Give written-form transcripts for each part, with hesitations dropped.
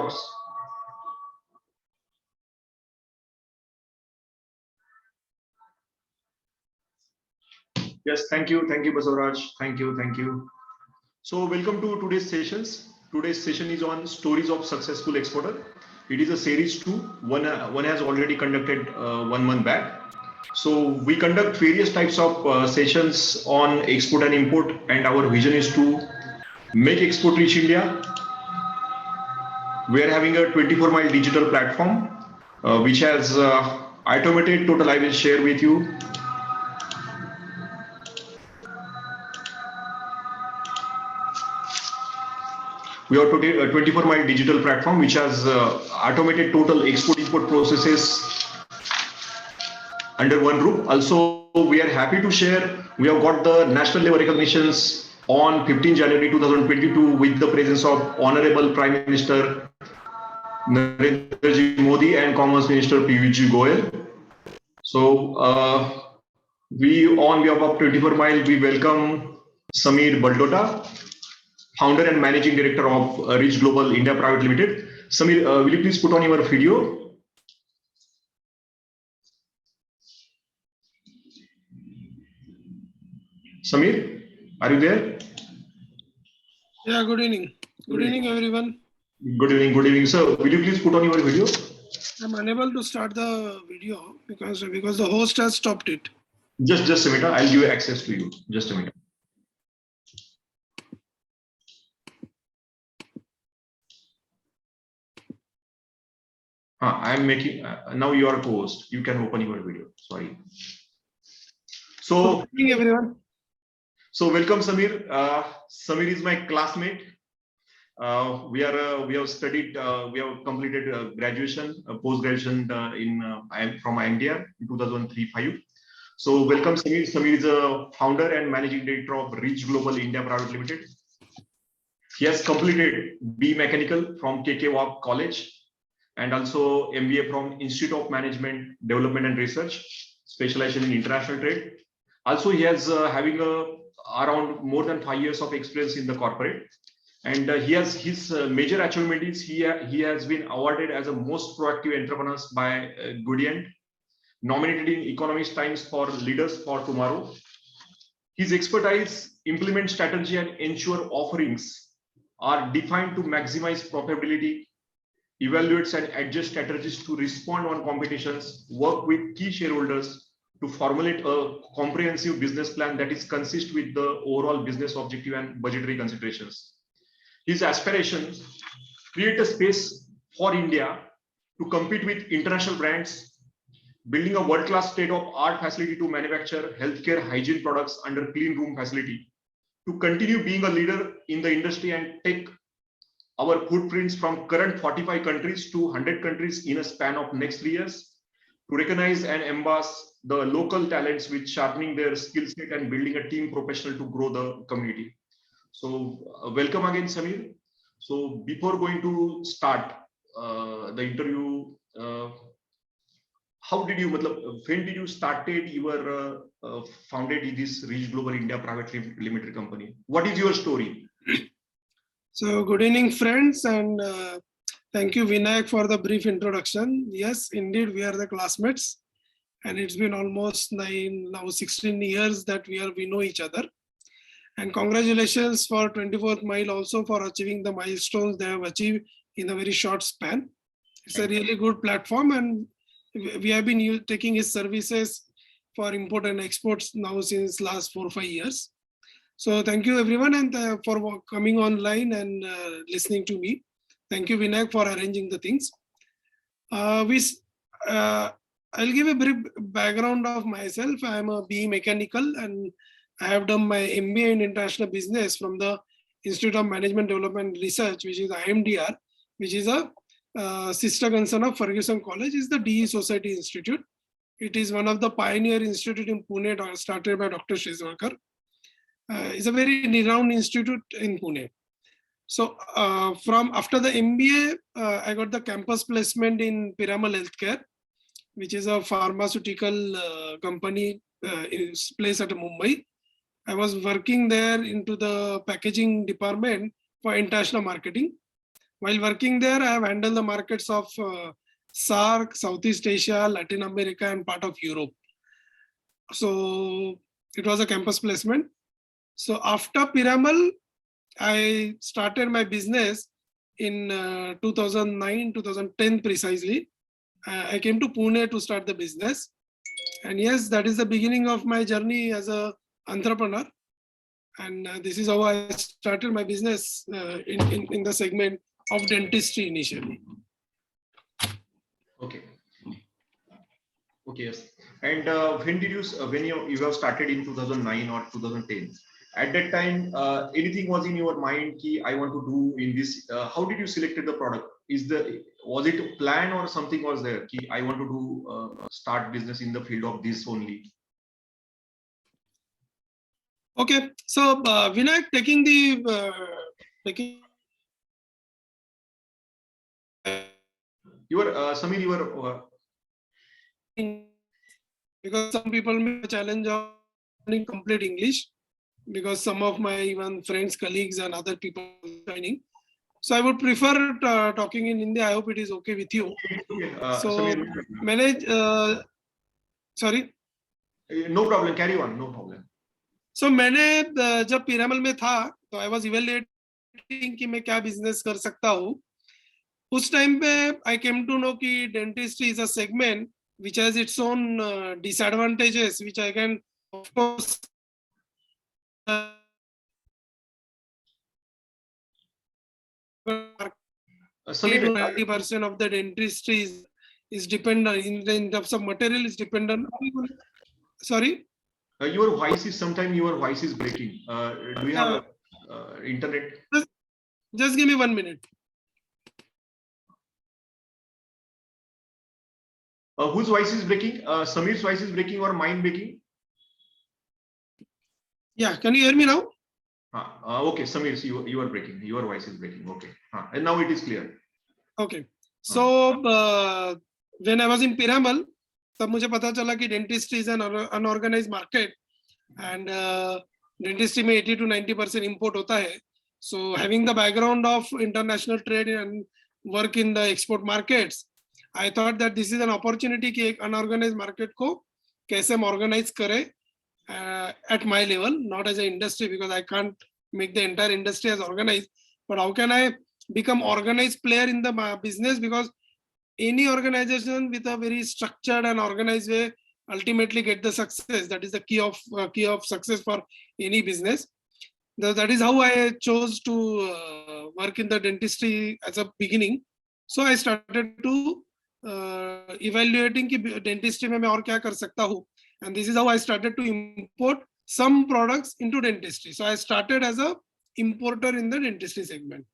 talks. Yes, thank you, Basavaraj. Thank you. So welcome to today's sessions. Today's session is on stories of successful exporter. It is a series 2. One has already conducted 1 month back. So we conduct various types of sessions on export and import, and our vision is to make export reach India. We are having a 24-mile digital platform which has automated total. I will share with you. We have today a 24-mile digital platform which has automated total export-import processes under one roof. Also, we are happy to share we have got the national level recognitions on 15 January 2022 with the presence of Honorable Prime Minister Narendra Ji Modi and Commerce Minister Piyush Goyal. So we on behalf of 24 Mile, we welcome Samir Baldota, Founder and Managing Director of Reach Global India Private Limited. Samir, will you please put on your video? Samir, are you there? Yeah, good evening. Good evening, everyone. Good evening. Sir, will you please put on your video? I'm unable to start the video because the host has stopped it. Just a minute. I'll give access to you. Just a minute. I'm making now you are a host. You can open your video. Sorry. So good evening, everyone. So welcome, Samir. Samir is my classmate. We have studied. We have completed graduation, post-graduation from IMDR in 2003-05. So welcome, Samir. Samir is a founder and managing director of Reach Global India Private Limited. He has completed B Mechanical from KK Walk College and also MBA from Institute of Management, Development and Research, specialization in international trade. Also, he has having around more than 5 years of experience in the corporate. And he has his major achievement is he has been awarded as a most proactive entrepreneur by Goodient, nominated in Economist Times for Leaders for Tomorrow. His expertise implement strategy and ensure offerings are defined to maximize profitability, evaluates and adjust strategies to respond on competitions, work with key shareholders to formulate a comprehensive business plan that is consistent with the overall business objective and budgetary considerations. His aspirations create a space for India to compete with international brands, building a world-class state-of-art facility to manufacture healthcare hygiene products under clean room facility, to continue being a leader in the industry and take our footprints from current 45 countries to 100 countries in a span of next 3 years, to recognize and embrace the local talents with sharpening their skill set and building a team professional to grow the community. So welcome again, Samir. So before going to start the interview, how did you, when did you started your founded this Reach Global India Private Limited company? What is your story? So good evening, friends, and thank you, Vinayak, for the brief introduction. Yes, indeed, we are the classmates, and it's been almost 16 years that we know each other. And congratulations for 24th Mile also for achieving the milestones they have achieved in a very short span. It's a really good platform, and we have been taking his services for import and exports now since last 4 or 5 years. So thank you everyone and for coming online and listening to me. Thank you, Vinayak, for arranging the things. I'll give a brief background of myself. I am a BE Mechanical and I have done my MBA in International Business from the Institute of Management Development Research, which is IMDR, which is a sister concern of Ferguson College, is the DE Society Institute. It is one of the pioneer institute in Pune, started by Dr. Shezwalkar. It's a very renowned institute in Pune. So from after the MBA, I got the campus placement in Piramal Healthcare, which is a pharmaceutical company placed at Mumbai. I was working there into the packaging department for international marketing. While working there, I have handled the markets of SAARC, Southeast Asia, Latin America, and part of Europe. So it was a campus placement. So after Piramal, I started my business in 2009, 2010 precisely. I came to Pune to start the business. And yes, that is the beginning of my journey as an entrepreneur. And this is how I started my business in the segment of dentistry initially. Okay. Okay, yes. And when did you, when you have started in 2009 or 2010, at that time, anything was in your mind ki I want to do in this, how did you selected the product? Was it a plan or something was there ki I want to do, start business in the field of this only? Okay, so Vinayak taking Samir, you were because some people may challenge of learning complete English because some of my even friends, colleagues, and other people joining. So I would prefer talking in Hindi. I hope it is okay with you. So Samir, manage. Sorry. No problem. Carry on. No problem. So मैंने जब पिरामल में था तो I was evaluating कि मैं क्या business कर सकता हूँ. उस टाइम पे I came to know कि dentistry is a segment which has its own disadvantages, which I can of course. Samir, 90% of the dentistry is dependent in terms of material is dependent. Sorry. Your voice is sometimes your voice is breaking. Do you have internet? Just give me 1 minute. Whose voice is breaking? Samir's voice is breaking or mine breaking? Yeah, can you hear me now? Okay, Samir, you are breaking. Your voice is breaking. Okay, and now it is clear. Okay, so when I was in Piramal, तब मुझे पता चला कि dentistry is an unorganized market and dentistry में 80 to 90% import होता है. So having the background of international trade and work in the export markets, I thought that this is an opportunity कि एक unorganized market को कैसे हम organize करें at my level, not as an industry because I can't make the entire industry as organized, but how can I become organized player in the business, because any organization with a very structured and organized way ultimately get the success. That is the key of success for any business. That is how I chose to work in the dentistry as a beginning. So I started to evaluating कि dentistry में मैं और क्या कर सकता हूँ, and this is how I started to import some products into dentistry. So I started as a importer in the dentistry segment.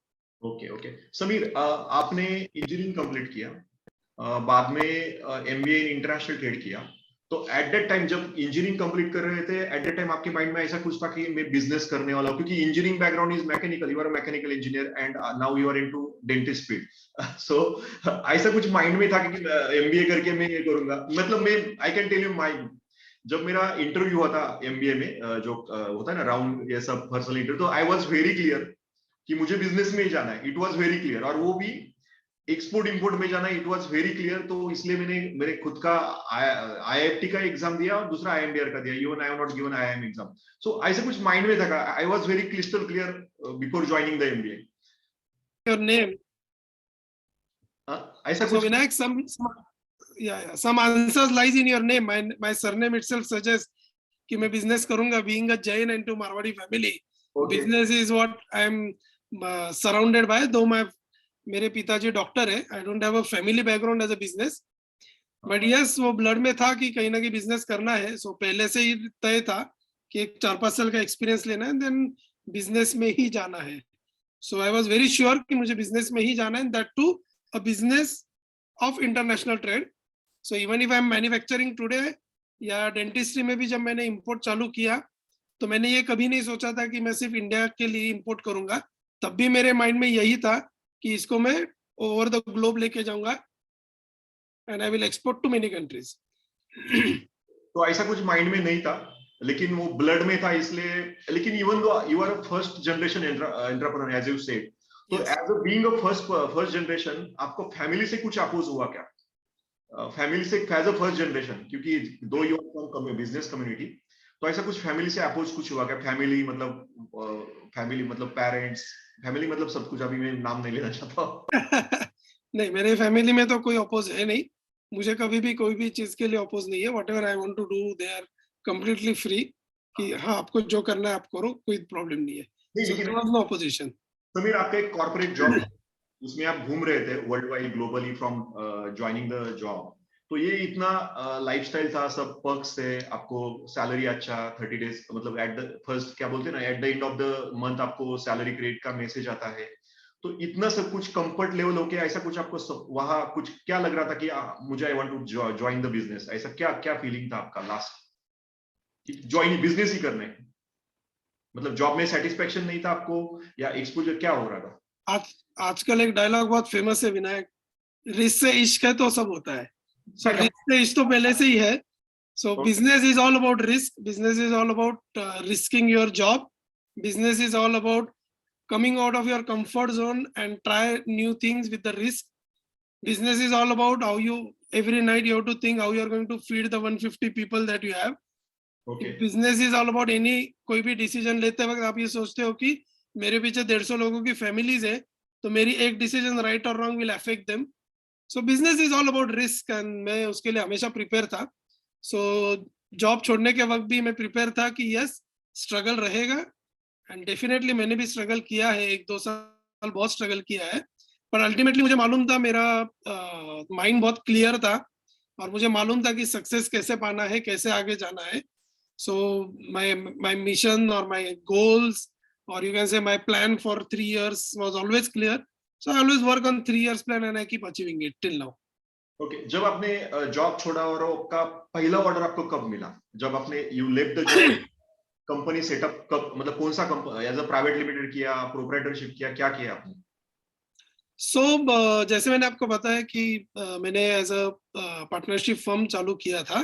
Okay, okay. Samir, आपने engineering complete किया, बाद में MBA in international trade किया. तो at that time जब engineering complete कर रहे थे, at that time आपके mind में ऐसा कुछ था कि मैं business करने वाला हूँ, क्योंकि engineering background is mechanical, you are a mechanical engineer and now you are into dentist field. So ऐसा कुछ mind में था कि MBA करके मैं ये करूँगा. मतलब मैं I can tell you mine. जब मेरा इंटरव्यू हुआ था MBA में, जो होता है ना राउंड ये सब पर्सनल इंटरव्यू, तो आई वाज वेरी क्लियर कि मुझे बिजनेस में ही जाना है. इट वाज वेरी क्लियर, और वो भी एक्सपोर्ट इंपोर्ट में जाना है. It was very clear. तो इसलिए मैंने मेरे खुद का IIFT का एग्जाम दिया और दूसरा IMDR का दिया. Even I have not given IIM exam. So ऐसा कुछ माइंड में था. I was very crystal clear before joining the MBA. Your name. ऐसा So कुछ. Vinayak, some answers lies in your name. My surname itself suggests कि मैं business करूँगा. Being a Jain and to Marwadi family, okay. Business is what I am surrounded by. Though मेरे पिताजी doctor है, I don't have a family background as a business, but yes, वो blood में था कि कहीं ना कहीं business करना है. So पहले से ही तय था कि एक 4-5 साल का experience लेना है, then business में ही जाना है. So I was very sure कि मुझे business में ही जाना है, and that too a business of international trade. So even if I am manufacturing today, या डेंटिस्ट्री में भी जब मैंने इंपोर्ट चालू किया तो मैंने ये कभी नहीं सोचा था कि मैं सिर्फ इंडिया के लिए इंपोर्ट करूंगा. तब भी मेरे माइंड में यही था कि इसको मैं ओवर द ग्लोब लेके जाऊंगा and I will export to many countries. तो ऐसा कुछ माइंड में नहीं था, लेकिन वो ब्लड में था. इसलिए, लेकिन even though you are first generation entrepreneur as you said, तो Yes. As a being a first generation, आपको फैमिली से कुछ अपोज हुआ क्या? फैमिली से एज अ फर्स्ट जनरेशन, क्योंकि though you are from business community, तो ऐसा कुछ फैमिली से अपोज कुछ हुआ क्या? फैमिली मतलब पेरेंट्स, फैमिली मतलब सब कुछ, अभी मैं नाम नहीं लेना चाहता। नहीं, मेरे फैमिली में तो कोई अपोज है नहीं। मुझे कभी भी कोई भी चीज के लिए अपोज नहीं है। Whatever I want to do, they are completely free कि हाँ आपको जो करना है आप करो, कोई प्रॉब्लम नहीं है। नहीं, सो लेकिन there was no opposition. Samir, आपका एक कॉर्पोरेट जॉब, उसमें आप घूम रहे थे world wide globally from joining the job, तो ये इतना लाइफस्टाइल था, सब पर्क्स थे, आपको सैलरी अच्छा 30 डेज, मतलब एट द फर्स्ट क्या बोलते हैं ना, at the end of the month आपको सैलरी क्रेडिट का मैसेज आता है, तो इतना सब कुछ कंफर्ट लेवल होके ऐसा कुछ आपको वहां कुछ क्या लग रहा था कि मुझे I want to join the business, ऐसा क्या क्या फीलिंग था आपका लास्ट ज्वाइन बिजनेस ही करने, मतलब जॉब में सेटिस्फेक्शन नहीं था आपको, या एक्सपोजर क्या हो रहा था? आजकल एक डायलॉग बहुत फेमस है विनायक, रिस्क से इश्क है तो सब होता है। सो रिस्क से इश्क तो पहले से ही है। So Okay. business is all about risk. Business is all about risking your job. Business is all about coming out of your comfort zone and try new things with the risk. Business is all about how you every night you have to think how you are going to feed the 150 people that you have. Okay. Business is all about any कोई भी decision लेते वक्त आप ये सोचते हो कि मेरे पीछे 150 लोगों की फैमिलीज है, तो मेरी एक डिसीजन राइट और wrong will affect them. So business is all about risk and मैं उसके लिए हमेशा प्रिपेयर था. सो जॉब छोड़ने के वक्त भी मैं प्रिपेयर था कि यस स्ट्रगल रहेगा, एंड डेफिनेटली मैंने भी स्ट्रगल किया है, 1-2 साल बहुत स्ट्रगल किया है, पर अल्टीमेटली मुझे मालूम था, मेरा माइंड बहुत क्लियर था और मुझे मालूम था कि सक्सेस कैसे पाना है, कैसे आगे जाना है. सो माय मिशन और माय गोल्स और you can say my plan for 3 years was always clear. So I always work on 3 years plan and I keep achieving it till now. Okay, जब आपने जॉब छोड़ा और आपका पहला order आपको कब मिला, जब आपने you left the job, company setup कब, मतलब कौन सा कंपनी, एज अ प्राइवेट लिमिटेड किया, प्रोप्राइटरशिप किया, क्या किया आपने? सो जैसे मैंने आपको बताया कि मैंने एज अ पार्टनरशिप फर्म चालू किया था,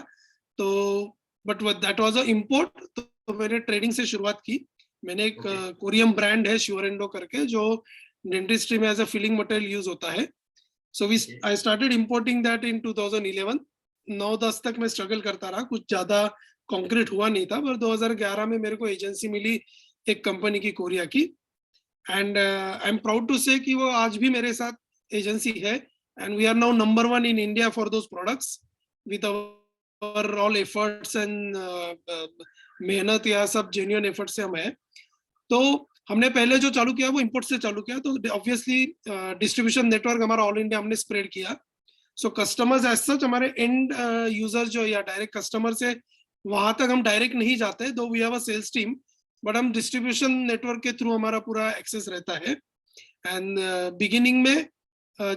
तो but that was a import, तो मैंने ट्रेडिंग से शुरुआत की. मैंने एक कोरियन ब्रांड है श्योरेंडो करके, जो डेंटिस्ट्री में as a filling material use होता है. So I started importing that in 2011. 9-10 तक मैं स्ट्रगल करता रहा, कुछ ज्यादा कॉन्क्रीट हुआ नहीं था, पर 2011 में मेरे को एजेंसी मिली एक कंपनी की, कोरिया की, and I am proud to say कि वो आज भी मेरे साथ एजेंसी है, and we are now number 1 in India for those products with our all efforts and मेहनत, या सब जेन्युइन एफर्ट से हम है. तो हमने पहले जो चालू किया वो इंपोर्ट से चालू किया, तो ऑब्वियसली डिस्ट्रीब्यूशन नेटवर्क हमारा ऑल इंडिया हमने स्प्रेड किया. सो कस्टमर्स एज सच हमारे एंड यूजर जो या डायरेक्ट कस्टमर से वहां तक हम डायरेक्ट नहीं जाते, though we have a sales team, but हम डिस्ट्रीब्यूशन नेटवर्क के थ्रू हमारा पूरा एक्सेस रहता है. एंड बिगिनिंग में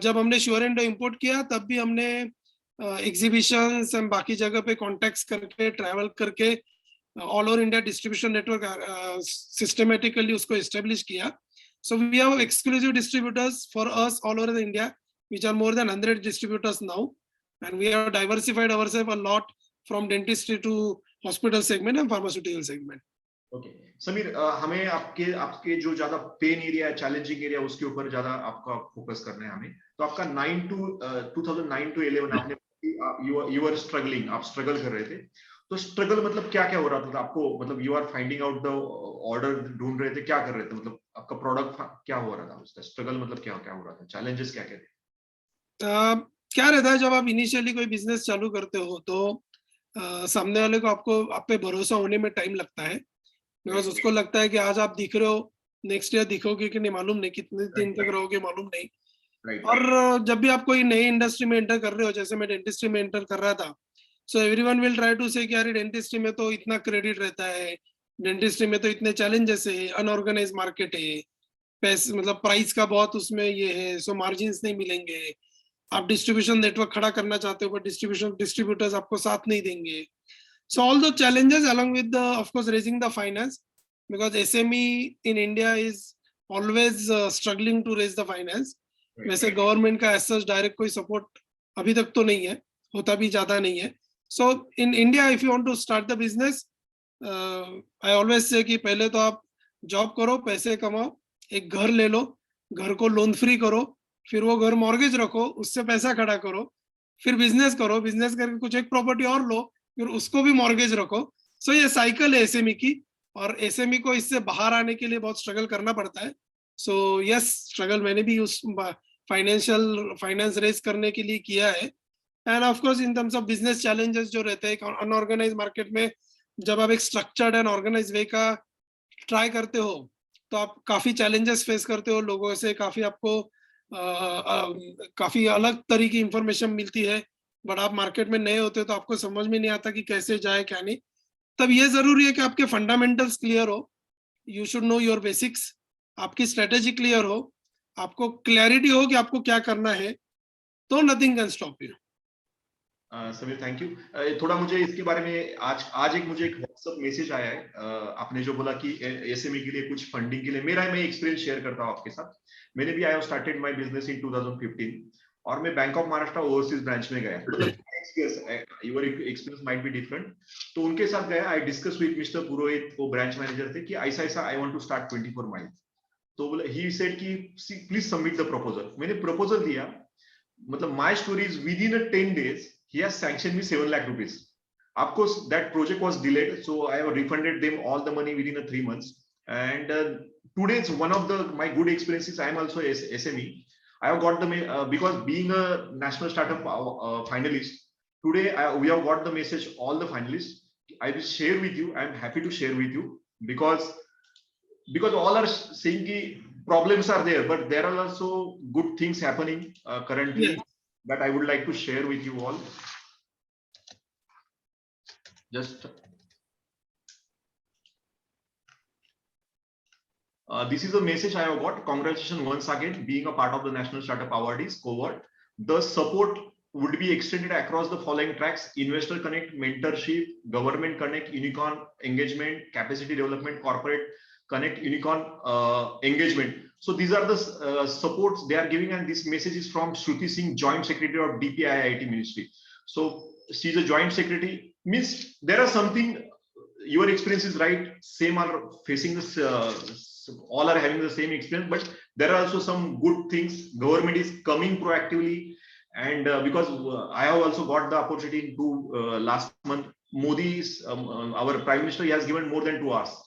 जब हमने श्योरेंडो इंपोर्ट किया, तब भी हमने एग्जीबिशंस एंड बाकी जगह पे कॉन्टेक्ट्स करके, ट्रैवल करके all over India distribution network systematically उसको एस्टेब्लिश किया. So we have exclusive distributors for us all over the India, which are more than 100 distributors now, and we have diversified ourselves a lot from dentistry to hospital segment and pharmaceutical segment. Okay Sameer, हमें आपके आपके जो ज्यादा pen area है, challenging area, उसके ऊपर ज्यादा आपका फोकस करना है हमें. तो आपका 2009 to 11 आपने यू आर स्ट्रगलिंग, आप स्ट्रगल कर रहे थे, तो स्ट्रगल मतलब क्या क्या हो रहा था आपको, मतलब you are finding out the order, ढूंढ रहे थे, क्या कर रहे थे, मतलब आपका प्रोडक्ट क्या हो रहा था, उसका स्ट्रगल मतलब क्या क्या हो रहा था, चैलेंजेस क्या क्या थे? क्या रहता है जब आप इनिशियली कोई बिजनेस चालू करते हो, तो सामने वाले को आपको आप पे भरोसा होने में टाइम लगता है, बिकॉज उसको लगता है कि आज आप दिख रहे हो, नेक्स्ट ईयर दिखोगे कि नहीं मालूम नहीं, कितने दिन तक रहोगे मालूम नहीं. और जब भी आप कोई नई इंडस्ट्री में एंटर कर रहे हो, जैसे मैं डेंटिस्ट्री में एंटर कर रहा था, so everyone will try to say कि यार डेंटिस्ट्री में तो इतना क्रेडिट रहता है, डेंटिस्ट्री में तो इतने चैलेंजेस है, अनऑर्गेनाइज मार्केट है, पैसे मतलब प्राइस का बहुत उसमें ये है, सो मार्जिन नहीं मिलेंगे, आप डिस्ट्रीब्यूशन नेटवर्क खड़ा करना चाहते हो, पर डिस्ट्रीब्यूटर्स आपको साथ नहीं देंगे. So all the challenges along with the, of course, raising the finance, because SME in India is always struggling to raise the finance. वैसे गवर्नमेंट का as such डायरेक्ट कोई सपोर्ट अभी तक तो नहीं है, होता भी ज्यादा नहीं है. So in India if you want to start the business, I always say कि पहले तो आप जॉब करो, पैसे कमाओ, एक घर ले लो, घर को लोन फ्री करो, फिर वो घर मॉर्गेज रखो, उससे पैसा खड़ा करो, फिर बिजनेस करो, बिजनेस करके कुछ एक प्रॉपर्टी और लो, फिर उसको भी मॉर्गेज रखो. सो ये साइकिल है एसएमई की, और एसएमई को इससे बाहर आने के लिए बहुत स्ट्रगल करना पड़ता है. सो यस, स्ट्रगल मैंने भी उस फाइनेंस रेज करने के लिए किया है. And of course in terms of business challenges जो रहते हैं अनऑर्गेनाइज मार्केट में, जब आप एक स्ट्रक्चर्ड एंड ऑर्गेनाइज वे का ट्राई करते हो तो आप काफी चैलेंजेस फेस करते हो, लोगों से काफी आपको काफी अलग तरह की इंफॉर्मेशन मिलती है. बट आप मार्केट में नए होते हो तो आपको समझ में नहीं आता कि कैसे जाए क्या नहीं. तब ये जरूरी है कि आपके फंडामेंटल्स क्लियर हो, you should know your basics, आपकी स्ट्रेटेजी क्लियर हो, आपको क्लैरिटी हो कि आपको क्या करना है, तो nothing can stop you. Sameer thank you. थोड़ा मुझे इसके बारे में आज मुझे एक व्हाट्सएप मैसेज आया है. आपने जो बोला कि एसएमई के लिए कुछ फंडिंग के लिए, मैं एक्सपीरियंस शेयर करता हूँ आपके साथ. मैंने भी I have started my business in 2015 और मैं bank of Maharashtra overseas branch में गया. Your experience might be different. तो उनके साथ गया, I discuss with mister Purohit, वो ब्रांच मैनेजर थे, कि ऐसा ऐसा I want to start 24 mile. तो बोले, ही सेड कि प्लीज सबमिट द प्रपोजल. मैंने प्रपोजल दिया. मतलब my story is within a 10 days he has sanctioned me 7 lakh rupees. Of course that project was delayed, so I have refunded them all the money within 3 months. And today's one of my good experiences, I am also SME. I have got because being a national startup finalist, today we have got the message, all the finalists. I will share with you. I am happy to share with you because all are saying ki problems are there, but there are also good things happening currently. Yes. That I would like to share with you all. Just this is a message I have got. Congratulations once again being a part of the National Startup Awardees cohort. The support would be extended across the following tracks: Investor Connect, Mentorship, Government Connect, Unicorn Engagement, Capacity Development, Corporate Connect, Unicorn Engagement. So these are the supports they are giving, and this message is from Shruti Singh, Joint Secretary of DPI IIT Ministry. So she's a Joint Secretary. Means there are something, your experience is right, same are facing this, all are having the same experience, but there are also some good things. Government is coming proactively, and because I have also got the opportunity to last month, Modi's our Prime Minister, he has given more than 2 hours.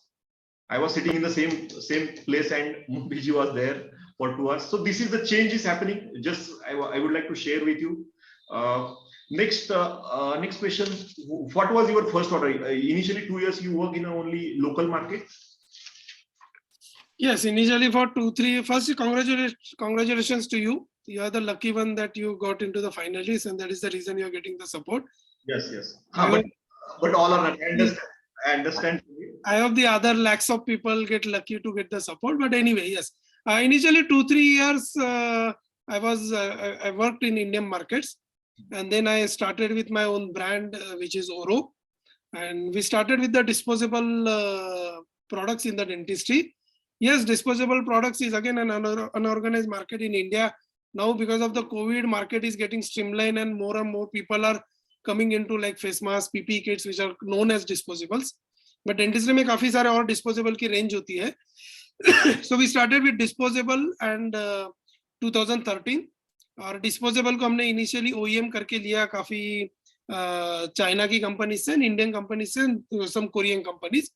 I was sitting in the same place and Modi ji was there for 2 hours. So this is the change is happening. Just I would like to share with you. Next question. What was your first order? Initially 2 years you work in only local market. Yes, initially for 2-3. First, congratulations to you. You are the lucky one that you got into the finalists, and that is the reason you are getting the support. Yes. But all are. I understand. I hope the other lakhs of people get lucky to get the support. But anyway, yes. Initially 2-3 years, I worked in Indian markets, and then I started with my own brand, which is Oro, and we started with the disposable products in the dentistry. Yes, disposable products is again an unorganized market in India. Now, because of the COVID, market is getting streamlined, and more people are coming into like face masks, PPE kits, which are known as disposables. But dentistry में काफी सारे और disposable की range होती है. So we started with disposable and 2013. और disposable को हमने initially OEM करके लिया काफी China की companies से, Indian companies से, some Korean companies.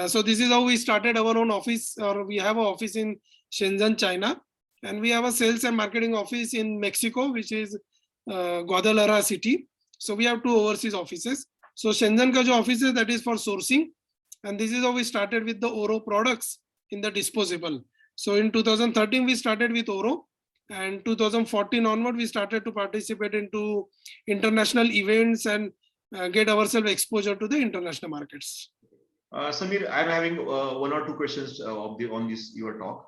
So this is how we started our own office, or we have an office in Shenzhen, China, and we have a sales and marketing office in Mexico, which is Guadalajara city. So we have 2 overseas offices. So Shenzhen ka jo office is, that is for sourcing, and this is how we started with the Oro products in the disposable. So in 2013 we started with Oro, and 2014 onward we started to participate into international events and get ourselves exposure to the international markets. Samir, I am having 1 or 2 questions on this your talk.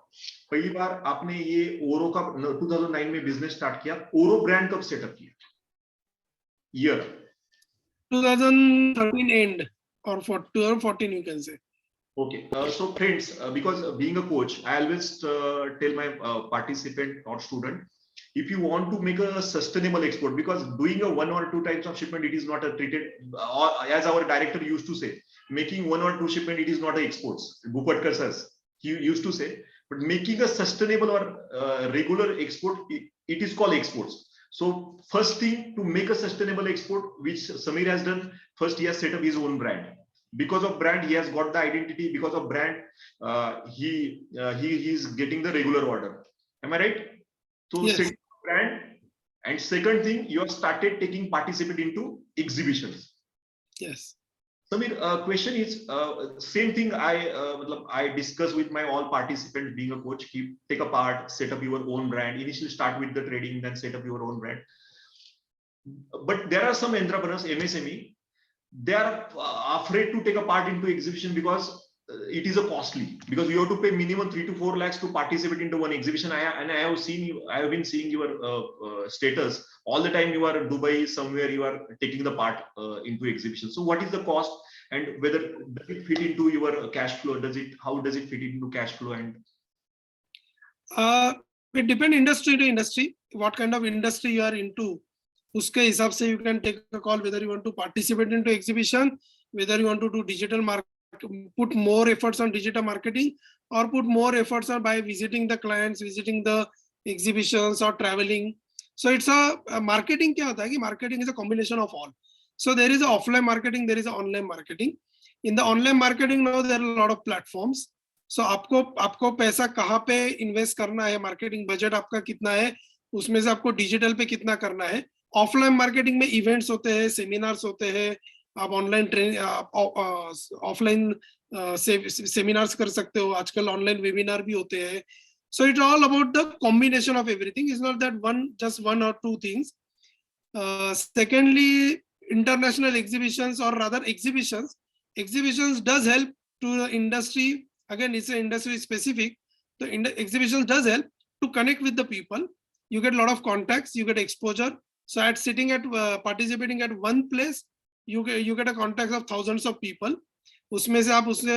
पहली बार आपने ये ओरो का 2009 में business start किया. ओरो brand कब setup किया? Year 2013 end or 14 you can say. Okay, so friends, because being a coach, I always tell my participant or student, if you want to make a sustainable export, because doing a 1 or 2 times of shipment, it is not a treated, as our director used to say, making 1 or 2 shipment, it is not a exports. Bhupatkar sir, he used to say, but making a sustainable or regular export, it is called exports. So first thing, to make a sustainable export, which Samir has done, first he has set up his own brand. Because of brand, he has got the identity. Because of brand, he is getting the regular order. Am I right? So Yes. setting up brand, and second thing, you have started taking participate into exhibitions. Yes. Samir, question is same thing. I discuss with my all participants. Being a coach, take a part, set up your own brand. Initially, start with the trading, then set up your own brand. But there are some entrepreneurs, MSME, they are afraid to take a part into exhibition because it is a costly, because you have to pay minimum 3 to 4 lakhs to participate into one exhibition. I have been seeing your status all the time. You are in Dubai somewhere, you are taking the part into exhibition. So what is the cost, and whether does it fit into your cash flow? How does it fit into cash flow? And it depends industry to industry, what kind of industry you are into. Uske hisab se you can take a call whether you want to participate into exhibition, whether you want to do digital marketing, put more efforts on digital marketing, or put more efforts on by visiting the clients, visiting the exhibitions, or traveling. So it's a marketing. Kya hota hai ki marketing is a combination of all. So there is a offline marketing, there is a online marketing. In the online marketing now there are a lot of platforms. So आपको पैसा कहाँ पे invest करना है, marketing budget आपका कितना है, उसमें से आपको डिजिटल पे कितना करना है. ऑफलाइन मार्केटिंग में इवेंट्स होते हैं, सेमिनार्स होते हैं, आप ऑनलाइन ट्रेन ऑफलाइन सेमिनार्स कर सकते हो, आजकल ऑनलाइन वेबिनार भी होते हैं. So it's all about the combination of everything. It's not that just one or two things. Secondly, international exhibitions, or rather exhibitions does help to the industry. Again, it's an industry specific. The exhibitions does help to connect with the people. You get a lot of contacts, you get exposure. So at sitting at participating at one place, you get a contact of thousands of people. उसमें से आप उसने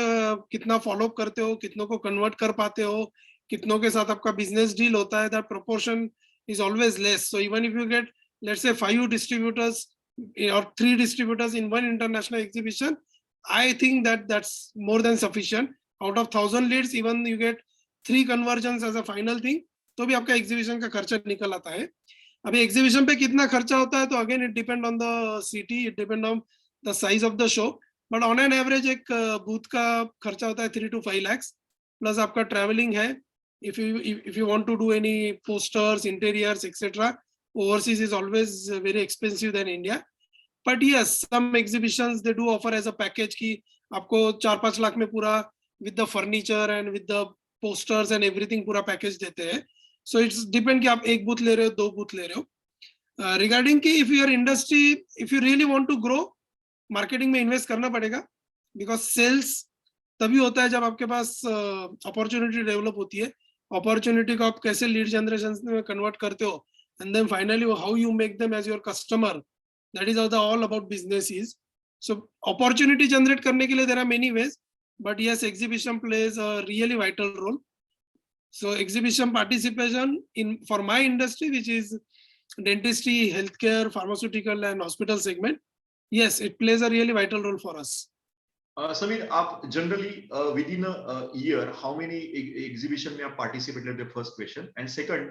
कितना follow करते हो, कितनों को convert कर पाते हो, कितनों के साथ आपका बिजनेस डील होता है, that proportion is always less. So even if you get, let's say, 5 distributors or 3 distributors in one international exhibition, I think that's more than sufficient. Out of 1,000 leads, even you get 3 conversions as a final thing, तो भी आपका exhibition का खर्चा निकल आता है. अभी exhibition पे कितना खर्चा होता है, तो again it depend on the city, it depend on the size of the show, but on an average एक बूथ का खर्चा होता है 3 to 5 lakhs, प्लस आपका ट्रैवलिंग है. if you want to do any posters, interiors, etc., overseas is always very expensive than India. But yes, some exhibitions they do offer as a package कि आपको 4-5 लाख में पूरा with the furniture and with the posters and everything पूरा package देते हैं. So it's depend कि आप एक बूथ ले रहे हो, 2 बूथ ले रहे हो. Regarding कि if your industry, if you really want to grow, marketing में इन्वेस्ट करना पड़ेगा, बिकॉज सेल्स तभी होता है जब आपके पास अपॉर्चुनिटी डेवलप होती है. अपॉर्चुनिटी को आप कैसे लीड जनरेशन में कन्वर्ट करते हो, and then finally how you make them as your customer, that is all about business is. So opportunity generate करने के लिए there are many ways, but yes, exhibition plays a really vital role. So exhibition participation for my industry, which is dentistry, healthcare, pharmaceutical and hospital segment, yes, it plays a really vital role for us. Samir, आप generally within a year how many exhibition में आप participate लेते हैं? First question. And second,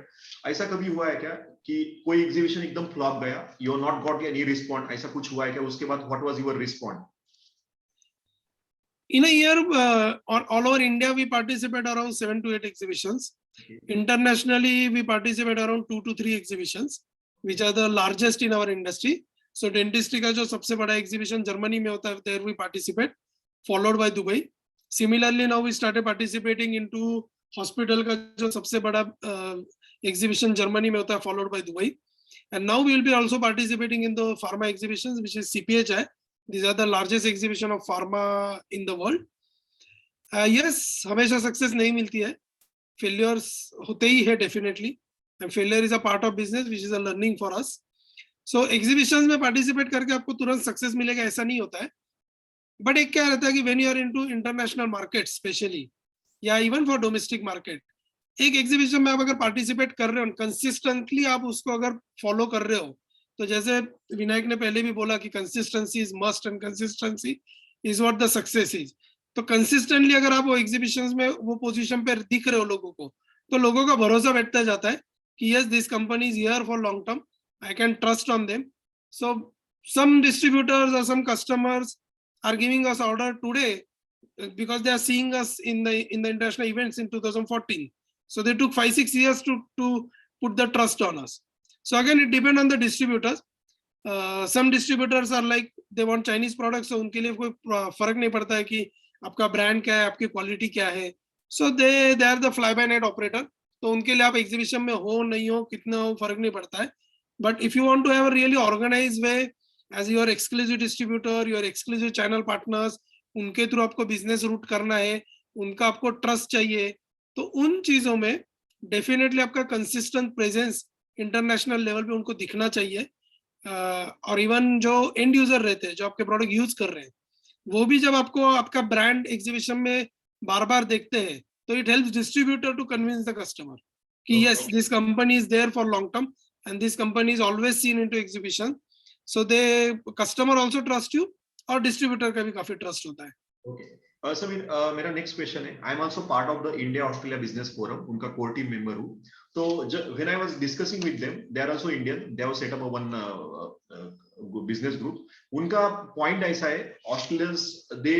ऐसा कभी हुआ है क्या कि कोई exhibition एकदम flop गया, you not got any response, ऐसा कुछ हुआ है क्या? उसके बाद what was your response? In a year, all over India, we participate around 7 to 8 exhibitions. Okay. Internationally, we participate around 2 to 3 exhibitions, which are the largest in our industry. So dentistry का जो सबसे बड़ा exhibition Germany में होता है, there we participate, followed by Dubai. Similarly, now we started participating into hospital का जो सबसे बड़ा exhibition Germany में होता है, followed by Dubai. And now we will be also participating in the pharma exhibitions, which is CPHI. These are the largest exhibition of pharma in the world. Yes, हमेशा success नहीं मिलती है, failures होते ही है definitely, and failure is a part of business, which is a learning for us. So exhibitions में participate करके आपको तुरंत success मिलेगा ऐसा नहीं होता है. But एक क्या रहता है कि when you are into international markets especially, या even for domestic market, एक exhibition में आप अगर participate कर रहे हो, consistently आप उसको अगर follow कर रहे हो, तो जैसे विनायक ने पहले भी बोला कि consistency is must and consistency is what the success is. तो कंसिस्टेंटली अगर आप वो एग्जीबिशंस में वो पोजीशन पे दिख रहे हो लोगों को, तो लोगों का भरोसा बैठता जाता है कि yes this company is here for long term, I can trust on them. So some distributors or some customers are giving us order today because they are seeing us in the international events in 2014. So they took 5-6 years to put the trust on us. So again, it depends on the distributors. Some distributors are like they want Chinese products, so उनके लिए कोई फर्क नहीं पड़ता है कि आपका brand क्या है, आपकी क्वालिटी क्या है. So they are the fly by night operator. तो उनके लिए आप एग्जीबिशन में हो नहीं हो कितना हो फर्क नहीं पड़ता है. But if you want to have a really organized way as your exclusive distributor, your exclusive channel partners, उनके थ्रू आपको बिजनेस रूट करना है, उनका आपको ट्रस्ट चाहिए, तो उन चीजों में डेफिनेटली आपका कंसिस्टेंट प्रेजेंस इंटरनेशनल लेवल पे उनको दिखना चाहिए. और इवन जो एंड यूजर रहते हैं जो आपके प्रोडक्ट यूज कर रहे हैं, वो भी जब आपको आपका ब्रांड एग्जीबिशन में बार बार देखते हैं, तो it helps distributor to convince the customer कि yes this company is there for long term and this company is always seen into exhibition, so they customer also trust you और distributor का भी काफी trust होता है. Okay. Sameer, मेरा next question है. I'm also part of the India Australia Business Forum, उनका core team member हूँ. तो when I was discussing with them, they are also Indian. They have set up a one business group. उनका point ऐसा है, Australians they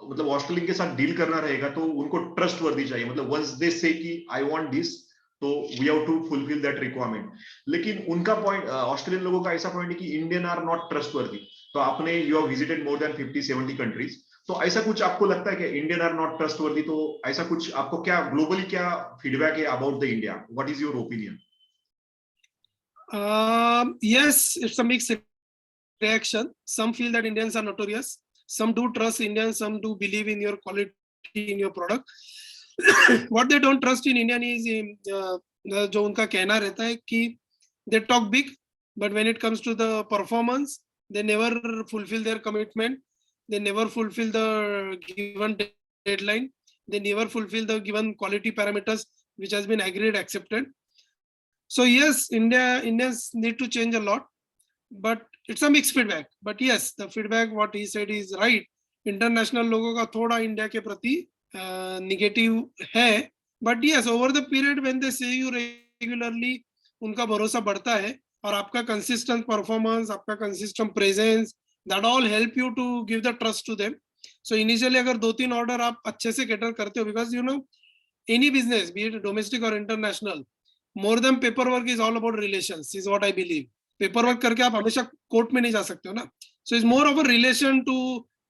मतलब Australian के साथ deal करना रहेगा तो उनको ट्रस्ट वर्दी चाहिए. मतलब once they say कि I want this, तो we have to fulfil that requirement. लेकिन उनका पॉइंट, ऑस्ट्रेलियन लोगों का ऐसा पॉइंट है कि इंडियन आर नॉट ट्रस्टवर्दी. तो आपने you have visited more than 50-70 countries, तो ऐसा कुछ आपको लगता है कि इंडियन आर नॉट ट्रस्टवर्दी? तो ऐसा कुछ आपको क्या ग्लोबली क्या फीडबैक है about the India? What is your opinion? Yes, it's a mixed reaction. Some feel that Indians are notorious, some do trust Indians, some do believe in your quality in your product. What they don't trust in Indian is जो उनका कहना रहता है कि they talk big, but when it comes to the performance, they never fulfill their commitment, they never fulfill the given deadline, they never fulfill the given quality parameters which has been agreed, accepted. So yes, Indians need to change a lot, but it's a mixed feedback. But yes, the feedback what he said is right. International लोगों का थोड़ा India के प्रति negative है, but yes over the period when they say you regularly उनका भरोसा बढ़ता है और आपका कंसिस्टेंट परफॉर्मेंस, आपका consistent presence, that all help you to give the trust to them. So initially अगर 2-3 ऑर्डर आप अच्छे से कैटर करते हो, because you know any business be it domestic और international, more than paper work is all about relations is what I believe. Paper work करके आप हमेशा कोर्ट में नहीं जा सकते हो ना. So it's more of a relation to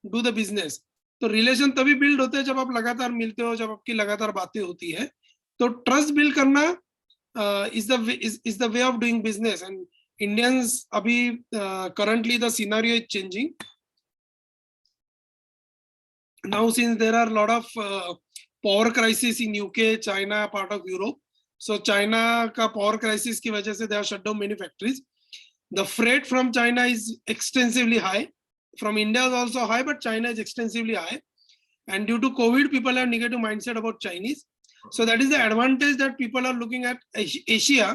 do the business. तो रिलेशन तभी बिल्ड होते हैं जब आप लगातार मिलते हो, जब आपकी लगातार बातें होती है. तो ट्रस्ट बिल्ड करना is the way of doing business. And Indians अभी currently the scenario is changing now since there are lot of power crisis in UK, China, part of Europe. So China का power crisis की वजह से they have shut down many factories. The freight from China is extensively high. From India is also high, but China is extensively high. And due to COVID, people have negative mindset about Chinese. So that is the advantage that people are looking at Asia,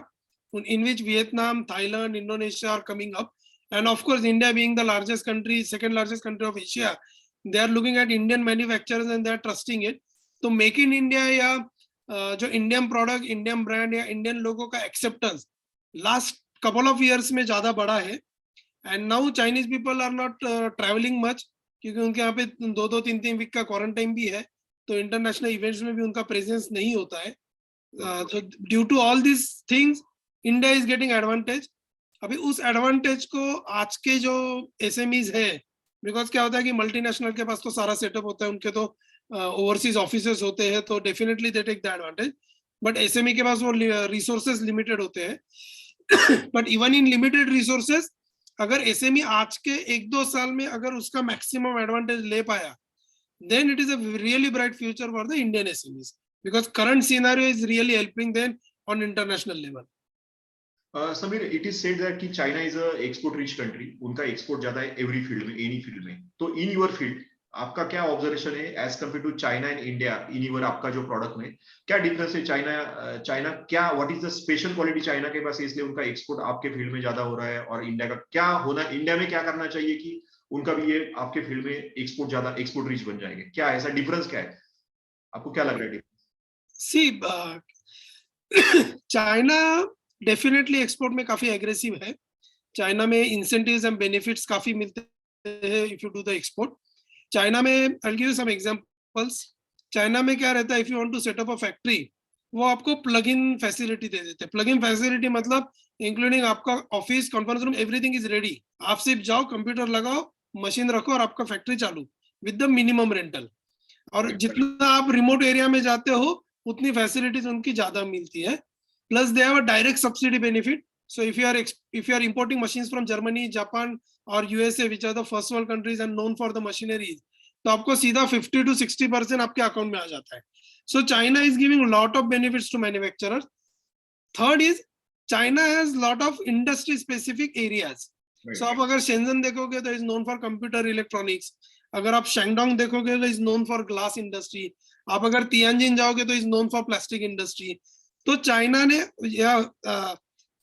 in which Vietnam, Thailand, Indonesia are coming up. And of course, India being the largest country, second largest country of Asia, they are looking at Indian manufacturers and they are trusting it. So make in India या जो Indian product, Indian brand या Indian लोगों का acceptance last couple of years में ज़्यादा बढ़ा है. And now Chinese people are not traveling much क्योंकि उनके यहाँ पे 2-3 वीक का क्वारंटाइन भी है, तो इंटरनेशनल इवेंट्स में भी उनका प्रेजेंस नहीं होता है. तो due to all this things India is getting advantage. अभी उस एडवांटेज को आज के जो एसएमईज है, बिकॉज क्या होता है कि मल्टीनेशनल के पास तो सारा सेटअप होता है, उनके तो ओवरसीज ऑफिसेस होते हैं, तो definitely they take the advantage. But SME के पास वो रिसोर्सेज लिमिटेड होते हैं. But even in limited resources अगर एसएमई आज के 1-2 साल में अगर उसका मैक्सिमम एडवांटेज ले पाया, then it is a really bright future for the Indian SMEs because current scenario is really helping them on international level. Samir, it is said that कि China is a export rich country. उनका export ज्यादा है every field में, any field में. तो in your field आपका क्या observation है as compare to China and India in your आपका जो प्रोडक्ट में क्या डिफरेंस है? चाइना क्या, what is the special quality China के पास है इसलिए उनका एक्सपोर्ट आपके फील्ड में ज्यादा हो रहा है, और इंडिया का क्या होना, इंडिया में क्या करना चाहिए कि उनका भी ये आपके फील्ड में एक्सपोर्ट रीच बन जाएंगे? क्या ऐसा डिफरेंस क्या है, आपको क्या लग रहा है? सी चाइना डेफिनेटली एक्सपोर्ट में काफी एग्रेसिव है. चाइना में इंसेंटिव्स एंड बेनिफिट्स काफी मिलते हैं if you do the export. China में I will give you some examples. China में क्या रहता है, if you want to set up a factory, वो आपको प्लग इन फैसिलिटी दे देते हैं. प्लग इन फैसिलिटी मतलब इंक्लूडिंग आपका office, conference room, everything is ready. आप सिर्फ जाओ, कंप्यूटर लगाओ, मशीन रखो और आपका फैक्ट्री चालू विद द मिनिमम रेंटल. और जितना आप रिमोट एरिया में जाते हो उतनी फैसिलिटीज उनकी ज्यादा मिलती है. Plus they have a direct subsidy benefit. So if you are importing machines from Germany, Japan or USA, which are the first world countries and known for the machineries, तो आपको सीधा 50 to 60% आपके account में आ जाता है. So China is giving lot of benefits to manufacturers. Third is China has lot of industry specific areas. So आप अगर Shenzhen देखोगे तो is known for computer electronics. अगर आप शेंगडोंग देखोगे तो is known for glass industry. आप अगर तियानजिन जाओगे तो is known for plastic industry. तो चाइना ने या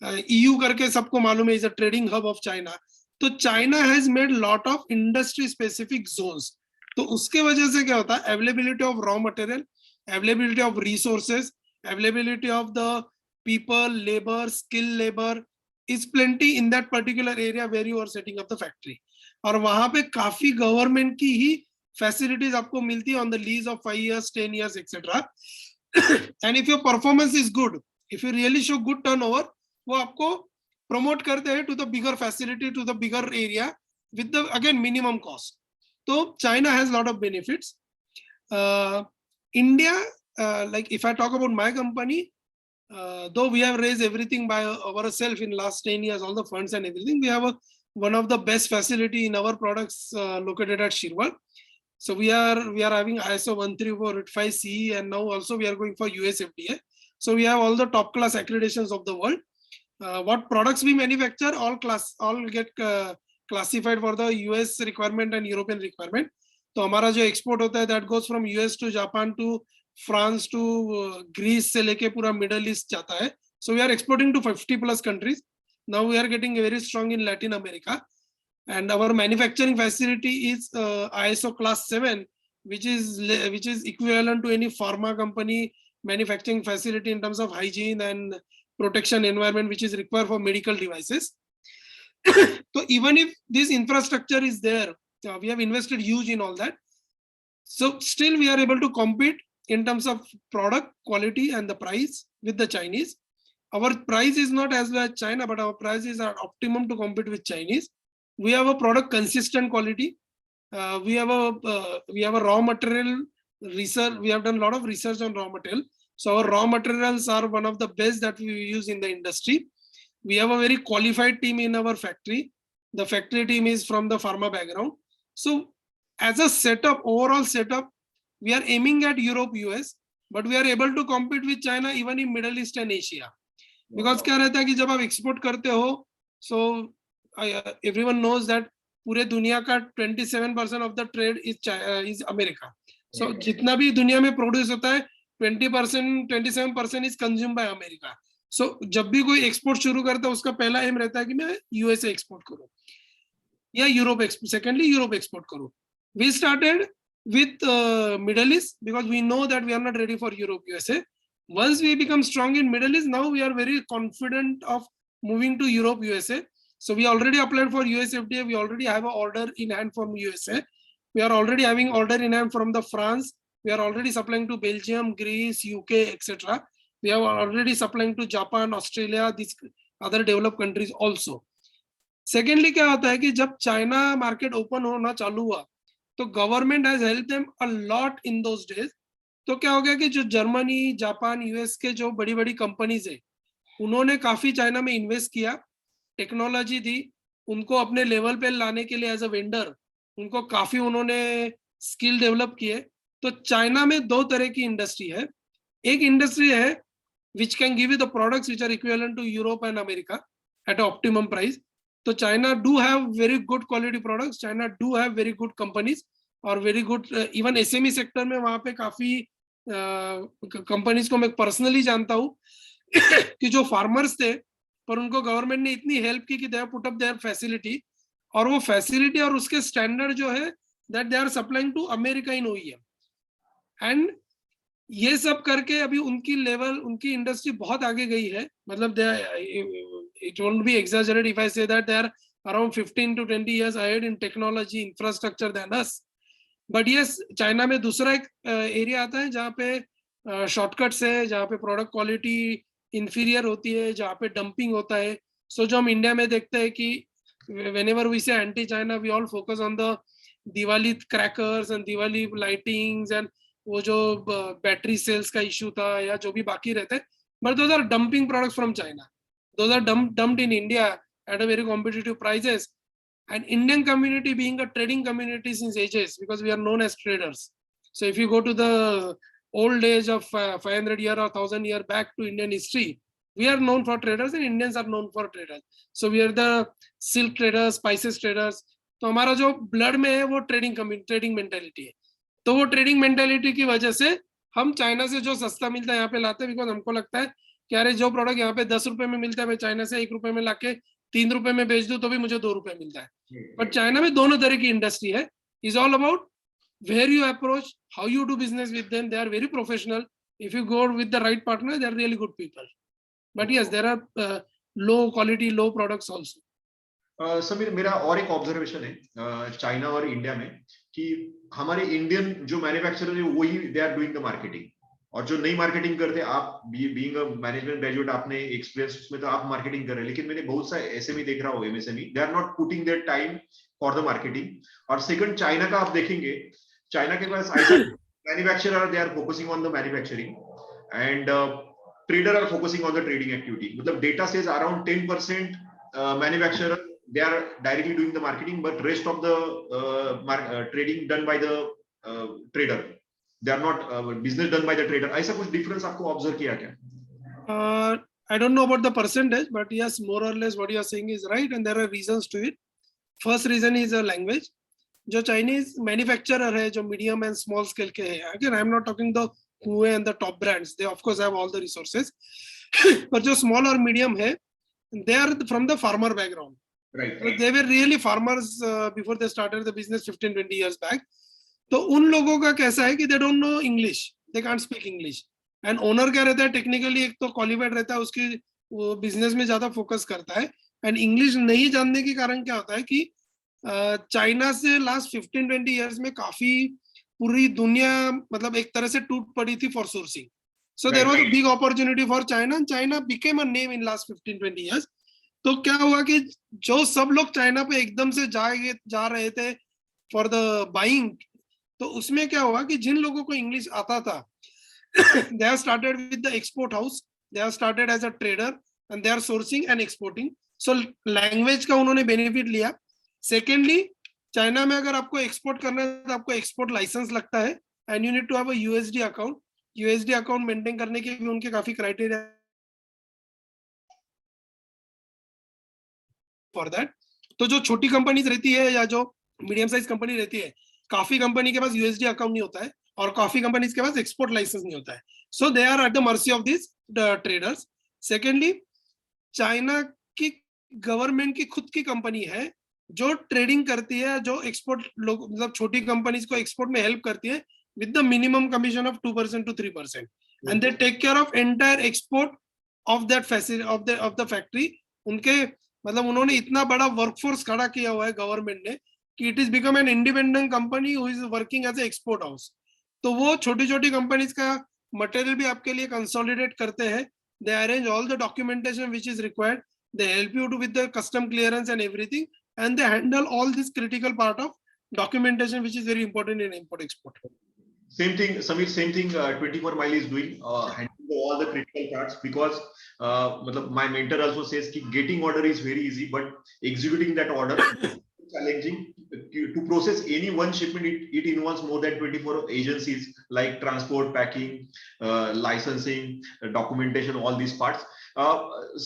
EU करके सबको मालूम है, is a trading hub of China. तो China has made lot of industry specific zones. तो उसके वजह से क्या होता है, availability of raw material, availability of resources, availability of the people, labour, skill labour is plenty in that particular area where you are setting up the factory. और वहां पे काफी गवर्नमेंट की ही फैसिलिटीज आपको मिलती है on the lease of 5 years, 10 years, etc. And if your performance is good, if you really show good turnover, वो आपको प्रमोट करते हैं to the bigger facility, to the bigger area with the again minimum cost. तो China has lot of benefits. India, like if I talk about my company, though we have raised everything by ourselves in last 10 years, all the funds and everything, we have one of the best facility in our products located at Shirwal. So we are having ISO 13485 CE, and now also we are going for US FDA. So we have all the top class accreditations of the world. What products we manufacture, all get classified for the US requirement and European requirement. तो हमारा जो export होता है that goes from US to Japan to France to Greece से लेके पूरा middle east जाता है. So we are exporting to 50 plus countries. Now we are getting very strong in Latin America, and our manufacturing facility is ISO class 7, which is equivalent to any pharma company manufacturing facility in terms of hygiene and protection environment, which is required for medical devices. So even if this infrastructure is there, we have invested huge in all that. So still we are able to compete in terms of product quality and the price with the Chinese. Our price is not as low as China, but our prices are optimum to compete with Chinese. We have a product consistent quality. We have a raw material research. We have done a lot of research on raw material. So our raw materials are one of the best that we use in the industry. We have a very qualified team in our factory. The factory team is from the pharma background. So as a setup, overall setup, we are aiming at Europe, US, but we are able to compete with China even in Middle East and Asia. Because क्या रहता है कि जब आप export करते हो, so everyone knows that पूरे दुनिया का 27% of the trade is America. So जितना भी दुनिया में produce होता है, 27% is consumed by America. So जब भी कोई एक्सपोर्ट शुरू करता है, उसका पहला एम रहता है कि मैं यूएसए एक्सपोर्ट करूं या यूरोप सेकेंडली यूरोप एक्सपोर्ट करूं. We started with Middle East because we know that we are not ready for Europe, USA. Once we become strong in Middle East, now we are very confident of moving to Europe, USA. So we already applied for US FDA. We already have an order in hand from USA. We are already having order in hand from the France. We are already supplying to Belgium, Greece, UK, etc. We are already supplying to Japan, Australia, these other developed countries also. Secondly, क्या होता है कि जब China market open होना चालू हुआ, तो government has help them a lot in those days. तो क्या हो गया कि जो जर्मनी, जापान, यूएस के जो बड़ी बड़ी कंपनीज है, उन्होंने काफी चाइना में इन्वेस्ट किया, टेक्नोलॉजी दी, उनको अपने लेवल पे लाने के लिए एज अ वेंडर उनको काफी उन्होंने स्किल डेवलप किए. तो चाइना में दो तरह की इंडस्ट्री है. एक इंडस्ट्री है which can give you the products which are equivalent to Europe and America at optimum price. तो China do have very good quality products, China do have very good companies और very good even SME sector में वहां पे काफी companies को मैं personally जानता हूँ कि जो फार्मर्स थे पर उनको गवर्नमेंट ने इतनी हेल्प की कि they put up their facility और वो फैसिलिटी और उसके स्टैंडर्ड जो है that they are supplying to America in OEM। And ये सब करके अभी उनकी लेवल, उनकी इंडस्ट्री बहुत आगे गई है। मतलब it won't be exaggerate if I say that they are around 15 to 20 years ahead in technology infrastructure than us। But yes, China में दूसरा एक एरिया आता है जहाँ पे शॉर्टकट्स है, जहाँ पे प्रोडक्ट क्वालिटी इंफीरियर होती है, जहाँ पे डंपिंग होता है। सो जो हम इंडिया में देखते हैं कि whenever we say anti China, we all focus on the Diwali crackers and Diwali lightings and वो जो बैटरी सेल्स का इशू था या जो भी बाकी रहते हैं, but those are dumping products from China, those are dumped in India at a very competitive prices. And Indian community being a trading community since ages, because we are known as traders. So if you go to the old age of 500 year or 1000 year back to Indian history, we are known for traders and Indians are known for traders. So we are the silk traders, spices traders. तो हमारा जो blood में है वो trading mentality है। तो वो trading mentality की वजह से हम चाइना से जो सस्ता मिलता है यहाँ पे लाते हैं, बिकॉज हमको लगता है कि अरे जो प्रोडक्ट यहाँ पे 10 रुपए में मिलता है, मैं चाइना से 1 रुपए में लाके 3 रुपए में बेच दूं तो भी मुझे 2 रुपए मिलता है। बट चाइना में दोनों तरह की इंडस्ट्री है। Is all about where you approach, how you do business with them. They are very professional. If you go with the right partner, they are really good people. But yes, there are low quality, low products also. Samir, मेरा और एक observation है China और India में कि हमारे Indian जो manufacturer है वही they are doing the marketing, और जो नई मार्केटिंग करते हैं, आप बीइंग अ मैनेजमेंट ग्रेजुएट, आपने एक्सपीरियंस उसमें, तो आप मार्केटिंग कर रहे हैं। लेकिन मैंने बहुत सा एसएमई देख रहा हूँ, MSME, they are not putting their time for the marketing. और सेकंड, चाइना का आप देखेंगे, चाइना के पास ऐसा manufacturer, they are focusing on the manufacturing and trader are focusing on the trading activity. मतलब data says around 10% manufacturer they are directly doing the marketing, but rest of the trading done by the trader, they are not business done by the trader। ऐसा कुछ difference आपको observe किया क्या? I don't know about the percentage, but yes, more or less what you are saying is right, and there are reasons to it. First reason is a language। जो Chinese manufacturer है, जो medium and small scale के हैं, again I am not talking the Huawei and the top brands, they of course have all the resources, पर जो small और medium है, they are from the farmer background। Right. So they were really farmers before they started the business 15-20 years back। तो उन लोगों का कैसा है कि they don't know English, they can't speak English। and owner क्या रहता है, टेक्निकली एक तो क्वालिफाइड रहता है, उसकी वो बिजनेस में ज्यादा फोकस करता है। एंड इंग्लिश नहीं जानने के कारण क्या होता है कि चाइना से लास्ट 15-20 इयर्स में काफी पूरी दुनिया मतलब एक तरह से टूट पड़ी थी for sourcing. So there was a big opportunity for China, and China became a name in last 15-20 years. तो क्या हुआ कि जो सब लोग चाइना पे एकदम से जा रहे थे फॉर द बाइंग, तो उसमें क्या हुआ कि जिन लोगों को इंग्लिश आता था, they have started with the export house, they have started as a trader and they are sourcing and exporting। so language का उन्होंने बेनिफिट लिया। सेकेंडली, चाइना में अगर आपको एक्सपोर्ट करना है तो आपको एक्सपोर्ट लाइसेंस लगता है, and you need to have a USD account. USD account maintain करने के भी उनके काफी क्राइटेरिया फॉर दैट। तो जो छोटी कंपनीज रहती है या जो मीडियम साइज कंपनी रहती है, काफी कंपनी के पास यूएसडी अकाउंट नहीं होता है और काफी कंपनीज के पास एक्सपोर्ट लाइसेंस नहीं होता है। So they are at the mercy of this traders. Secondly, China की गवर्नमेंट की खुद की कंपनी है जो ट्रेडिंग करती है, जो एक्सपोर्ट लोग मतलब छोटी कंपनीज को एक्सपोर्ट में हेल्प करती है with the minimum commission of 2% to 3%, and they take care of entire export of that facility of the factory. उनके मतलब उन्होंने इतना बड़ा वर्कफोर्स खड़ा किया हुआ है गवर्नमेंट ने कि it is become an independent company who is working as a export house. तो वो छोटी छोटी कंपनीज का मटेरियल भी आपके लिए कंसोलिडेट करते हैं। They arrange all the documentation which is required, they help you to with the custom clearance and everything, and they handle all this critical part of documentation which is very important in import export। Same thing, Samir, same thing 24 Mile is doing, handling all the critical parts, because my mentor also says ki getting order is very easy, but executing that order challenging. To process any one shipment, it involves more than 24 agencies like transport, packing, licensing, documentation, all these parts।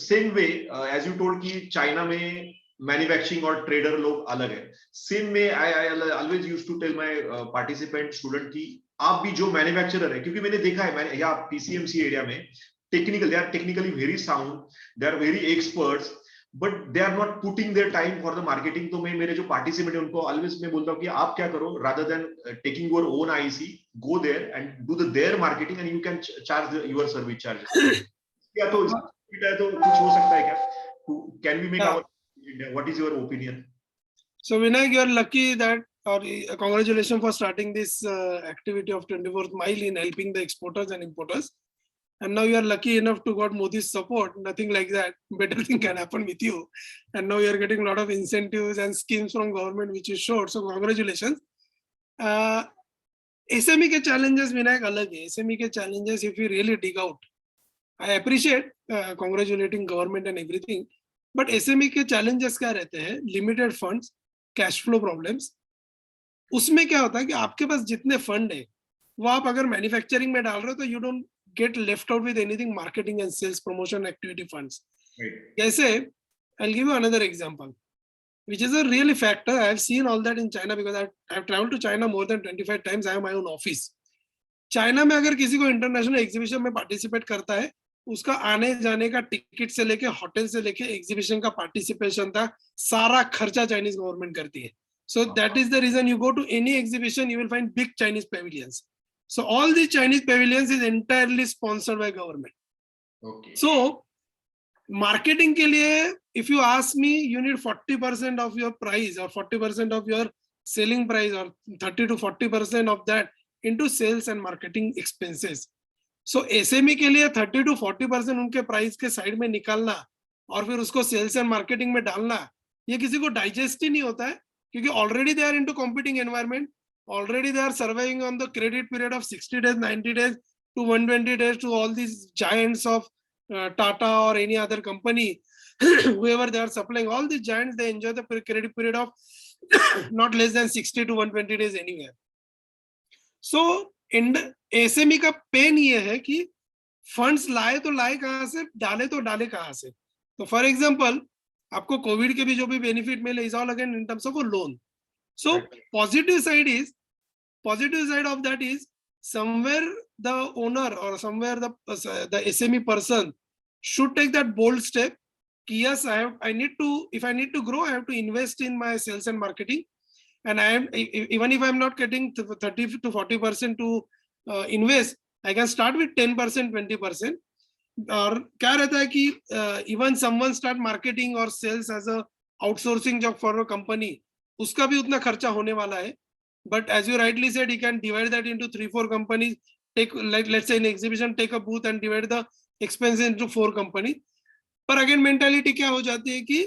Same way, as you told ki China में manufacturing और trader लोग अलग है, same में I always used to tell my participant student की आप भी जो मैन्युफैक्चरर है, क्योंकि मैंने देखा है, मैंने या पीसीएमसी एरिया में technical, they are technically very sound, they are very experts, but they are not putting their time for the marketing. तो मैं मेरे जो पार्टिसिपेंट है उनको ऑलवेज मैं बोलता हूँ कि आप क्या करो, rather than taking your own IC, go there and do the their marketing and you can charge your service charges. या तो कुछ हो सकता है क्या? Can we make our, what is your opinion? So Vinayak, you are lucky that, or congratulations for starting this activity of 24th mile in helping the exporters and importers. And now you are lucky enough to got Modi's support. Nothing like that. Better thing can happen with you. And now you are getting a lot of incentives and schemes from government, which is short. So congratulations. SME के challenges Vinayak अलग है. SME के challenges, if you really dig out, I appreciate congratulating government and everything. But SME के challenges क्या रहते हैं? Limited funds, cash flow problems. उसमें क्या होता है कि आपके पास जितने फंड है वो आप अगर मैन्युफैक्चरिंग में डाल रहे हो तो you don't get left out with anything marketing and sales promotion activity funds. जैसे I will give you another example which is a really factor. I have seen all that in China because I have traveled to China more than 25 times. I have my own office. China में अगर किसी को international exhibition में participate करता है, उसका आने जाने का टिकट से लेके होटल से लेके एग्जीबिशन का पार्टिसिपेशन तक सारा खर्चा चाइनीज गवर्नमेंट करती है. So that is the reason you go to any exhibition, you will find big Chinese pavilions. So all these Chinese pavilions is entirely sponsored by government. Okay. So marketing के लिए, if you ask me, you need 40% of your price or 40% of your selling price or 30 to 40% of that into sales and marketing expenses. So SME के लिए 30 to 40% उनके price के side में निकालना और फिर उसको सेल्स एंड मार्केटिंग में डालना, ये किसी को डाइजेस्ट ही नहीं होता है, क्योंकि already they are into competing environment, already they are surviving on the credit period of 60 days, 90 days to 120 days to all these giants of Tata or any other company, whoever they are supplying, all these giants, they enjoy the credit period of not less than 60 to 120 days anywhere. So SME का pen ये है कि funds लाए तो लाए कहाँ से, डाले तो डाले कहाँ से. तो फॉर एग्जांपल आपको कोविड के भी जो भी बेनिफिट मिले is all again in terms of a loan. So positive side of that is somewhere the owner or somewhere the SME person should take that bold step कि yes, I need to, if I need to grow, I have to invest in my sales and marketing, and I am, even if I am not getting 30 to 40% to invest, I can start with 10%, 20%. और क्या रहता है कि even someone start marketing or sales as a outsourcing job for a company, उसका भी उतना खर्चा होने वाला है. But as you rightly said, you can divide that into 3-4 companies. Take, like, let's say in exhibition, take a booth and divide the expenses into 4 companies. पर again mentality क्या हो जाती है कि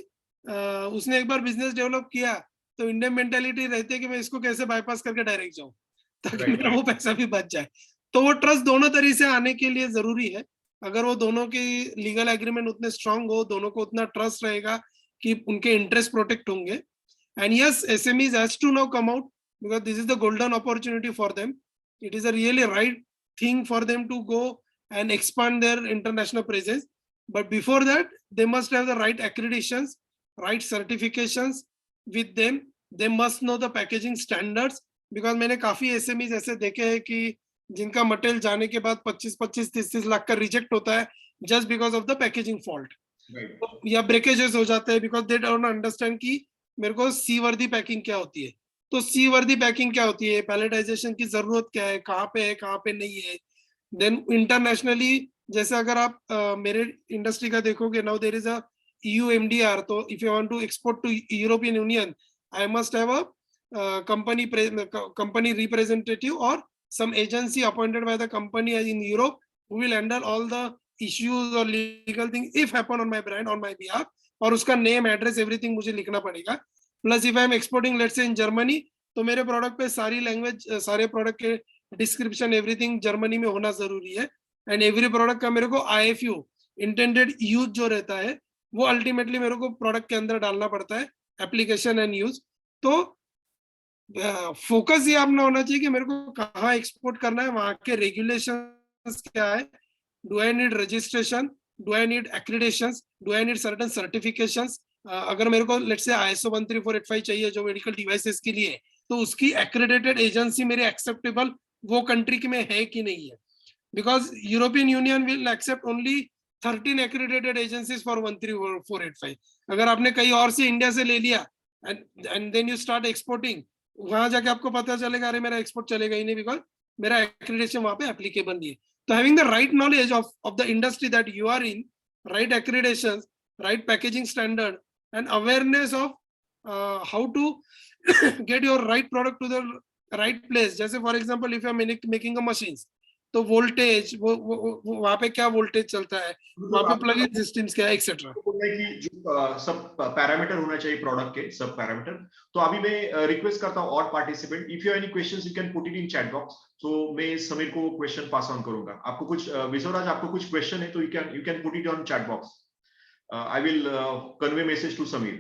उसने एक बार बिजनेस डेवलप किया तो इंडियन मेंटालिटी रहती है कि मैं इसको कैसे बाईपास करके डायरेक्ट जाऊं ताकि मेरा वो पैसा भी बच जाए. तो वो ट्रस्ट दोनों तरीके से आने के लिए जरूरी है. अगर वो दोनों की लीगल एग्रीमेंट उतने स्ट्रांग हो, दोनों को उतना ट्रस्ट रहेगा कि उनके इंटरेस्ट प्रोटेक्ट होंगे. And yes, SMEs has to now come out because this is the golden opportunity for them. It is a really right thing for them to go and expand their international presence. But before that, they must have the right accreditations, right certifications with them. They must know the packaging standards, because मैंने काफी SMEs ऐसे देखे हैं कि जिनका material जाने के बाद 25-25, 30-30 लाख का रिजेक्ट होता है just because of the packaging fault. या ब्रेकेजेस हो जाते हैं because they don't understand कि मेरे को सी वर्दी पैकिंग क्या होती है. तो सी वर्दी पैकिंग क्या होती है, पैलेटाइजेशन की जरूरत क्या है, कहाँ पे नहीं है. देन इंटरनेशनली जैसे अगर आप मेरे इंडस्ट्री का देखोगे, now there is a EU MDR. तो if you want to export to European Union, I must have a company representative और some agency appointed by the company in Europe who will handle all the issues or legal things if happen on my brand, on my behalf. और उसका name, address, everything मुझे लिखना पड़ेगा. Plus if I M exporting let's say in Germany, तो मेरे product पे सारी language, सारे प्रोडक्ट के डिस्क्रिप्शन, एवरीथिंग जर्मनी में होना जरूरी है. एंड एवरी प्रोडक्ट का मेरे को IFU, इंटेंडेड यूज जो रहता है, वो अल्टीमेटली मेरे को प्रोडक्ट के अंदर डालना पड़ता है, एप्लीकेशन एंड यूज. तो फोकस ये अपना होना चाहिए कि मेरे को कहाँ एक्सपोर्ट करना है, वहां के रेगुलेशंस क्या है, do I need registration, do I need accreditations, do I need certain certifications. अगर मेरे को लेट्स से ISO 13485 चाहिए जो मेडिकल डिवाइसेस के लिए, तो उसकी एक्रेडिटेड एजेंसी मेरे एक्सेप्टेबल वो कंट्री में है कि नहीं है. Because European Union will accept only 13 accredited agencies for 13485. अगर आपने कहीं और से इंडिया से ले लिया and then you start exporting, वहां जाके आपको पता चलेगा अरे मेरा एक्सपोर्ट चलेगा ही नहीं बिकॉज मेरा एक्रेडिटेशन वहां पे एप्लीकेबल नहीं है. तो having the right knowledge of the industry that you are in, right accreditations, right packaging standard, and awareness of how to get your right product to the right place. जैसे for example if you are making a machines, तो voltage वहां पे क्या voltage चलता है, वहां पे plug in systems क्या है, एक्सेट्रा. कि जो सब पैरामीटर होना चाहिए प्रोडक्ट के, सब पैरामीटर. तो अभी मैं रिक्वेस्ट करता हूँ और participant, if you any questions you can put it in chat box. So मैं समीर को क्वेश्चन पास ऑन करूंगा. आपको कुछ विश्वराज, आपको कुछ क्वेश्चन है तो you can put it on chat box. I will convey message to Samir.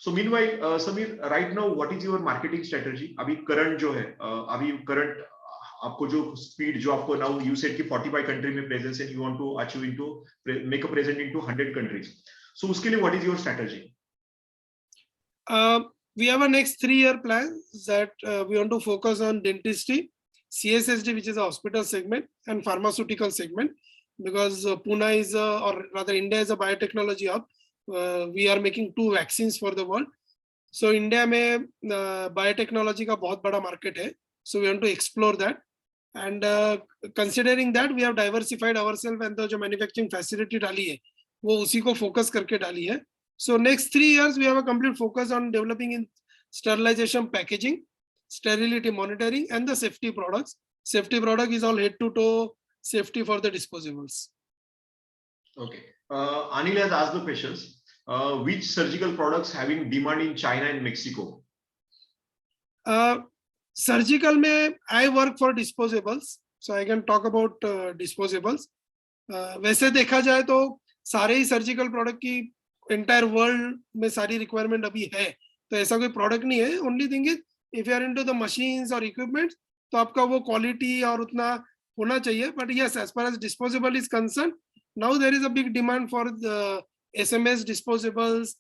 So meanwhile, Samir, right now, what is your marketing strategy? अभी current जो है, अभी current आपको जो speed जो आपको now you said कि 45 country में presence and you want to achieve into make a present into 100 countries. So उसके लिए what is your strategy? We have a next 3-year plan that we want to focus on dentistry, CSSD, which is a hospital segment, and pharmaceutical segment, because Pune is or rather India is a biotechnology hub. We are making 2 vaccines for the world. So India में biotechnology का बहुत बड़ा market है. So we want to explore that. And considering that, we have diversified ourselves and the जो manufacturing facility डाली है, वो उसी को focus करके डाली है. So next 3 years, we have a complete focus on developing in sterilization, packaging, sterility monitoring, and the safety products. Safety product is all head to toe safety for the disposables. Okay. Anil has asked the questions. Which surgical products having demand in China and Mexico? Surgical में I work for disposables, so I can talk about disposables. वैसे देखा जाए तो सारे ही surgical product की entire world में सारी requirement अभी है, तो ऐसा कोई product नहीं है. Only thing is if you are into the machines or equipment, तो आपका वो quality और उतना होना चाहिए. But yes, as far as disposable is concerned, now there is a big demand for the SMS disposables,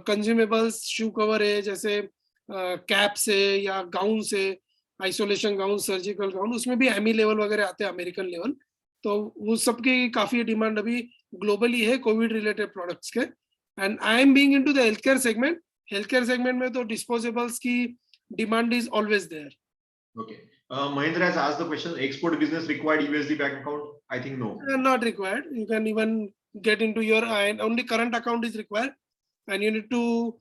consumables, shoe cover है, जैसे cap से या गाउन से, आइसोलेशन गाउन, सर्जिकल गाउन, उसमें भी एमी लेवल वगैरह आते हैं, अमेरिकन लेवल. तो वो सबकी काफी डिमांड अभी ग्लोबली है कोविड रिलेटेड प्रोडक्ट्स के. And I am being into the health care segment में तो डिस्पोजेबल्स की demand is always there. Okay. Mahendra has asked the question, export business required USD bank account? I think no. Not required. You can even get into your only current account is required, and you need to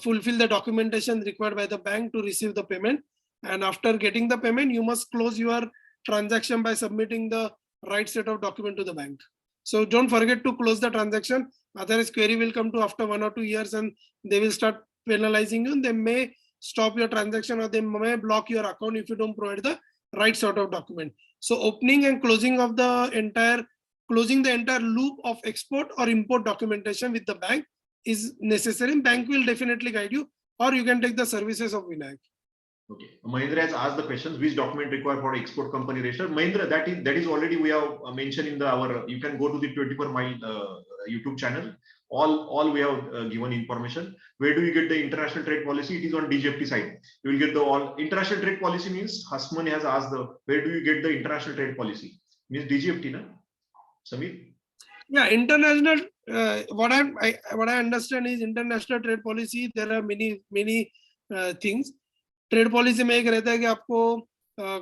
fulfill the documentation required by the bank to receive the payment. And after getting the payment, you must close your transaction by submitting the right set of document to the bank. So don't forget to close the transaction. Otherwise, query will come to after 1 or 2 years, and they will start penalizing you. And they may stop your transaction or they may block your account if you don't provide the right sort of document. So opening and closing of the entire loop of export or import documentation with the bank is necessary. Bank will definitely guide you, or you can take the services of Vinayak. Okay. Mahendra has asked the questions, which document required for export company register? Mahendra, that is already we have mentioned in our, you can go to the 24 Mile YouTube channel. All we have given information. Where do you get the international trade policy? It is on DGFT side. You will get the all international trade policy means Hasman has asked where do you get the international trade policy? Means DGFT, na? Samir? Yeah, international. What I understand is international trade policy. There are many things. Trade policy में एक रहता है कि आपको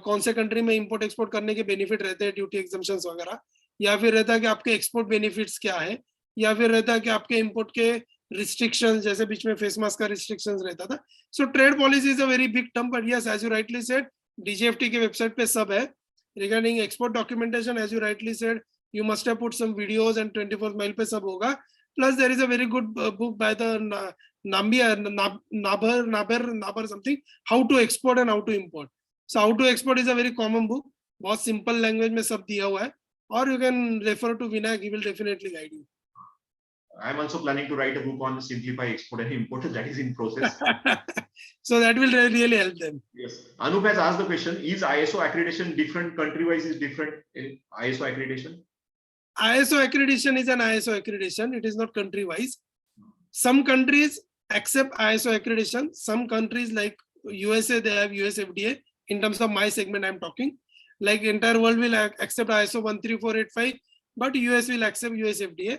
कौन से country में import export करने के बेनिफिट रहते हैं, ड्यूटी एग्जम्पशंस वगैरह, या फिर रहता है कि आपके एक्सपोर्ट बेनिफिट्स क्या है, या फिर रहता है कि आपके इंपोर्ट के रिस्ट्रिक्शंस, जैसे बीच में फेस मास्क का रिस्ट्रिक्शंस रहता था. So trade policy is a very big term, but yes, as you rightly said, DGFT के वेबसाइट पे सब है regarding export documentation. As you rightly said, you must have put some videos and 24 mile पे सब होगा. Plus there is a very good book by the Nabar something, how to export and how to import. So how to export is a very common book. बहुत simple language में सब दिया हुआ है. Or you can refer to Vinayak, he will definitely guide you. I am also planning to write a book on simplify export and import. That is in process. So that will really help them. Yes. Anup has asked the question: is ISO accreditation different country wise? Is different ISO accreditation? ISO accreditation is an ISO accreditation. It is not country wise. Some countries accept ISO accreditation. Some countries like USA, they have US FDA. In terms of my segment, I'm talking. Like entire world will accept ISO 13485, but US will accept US FDA.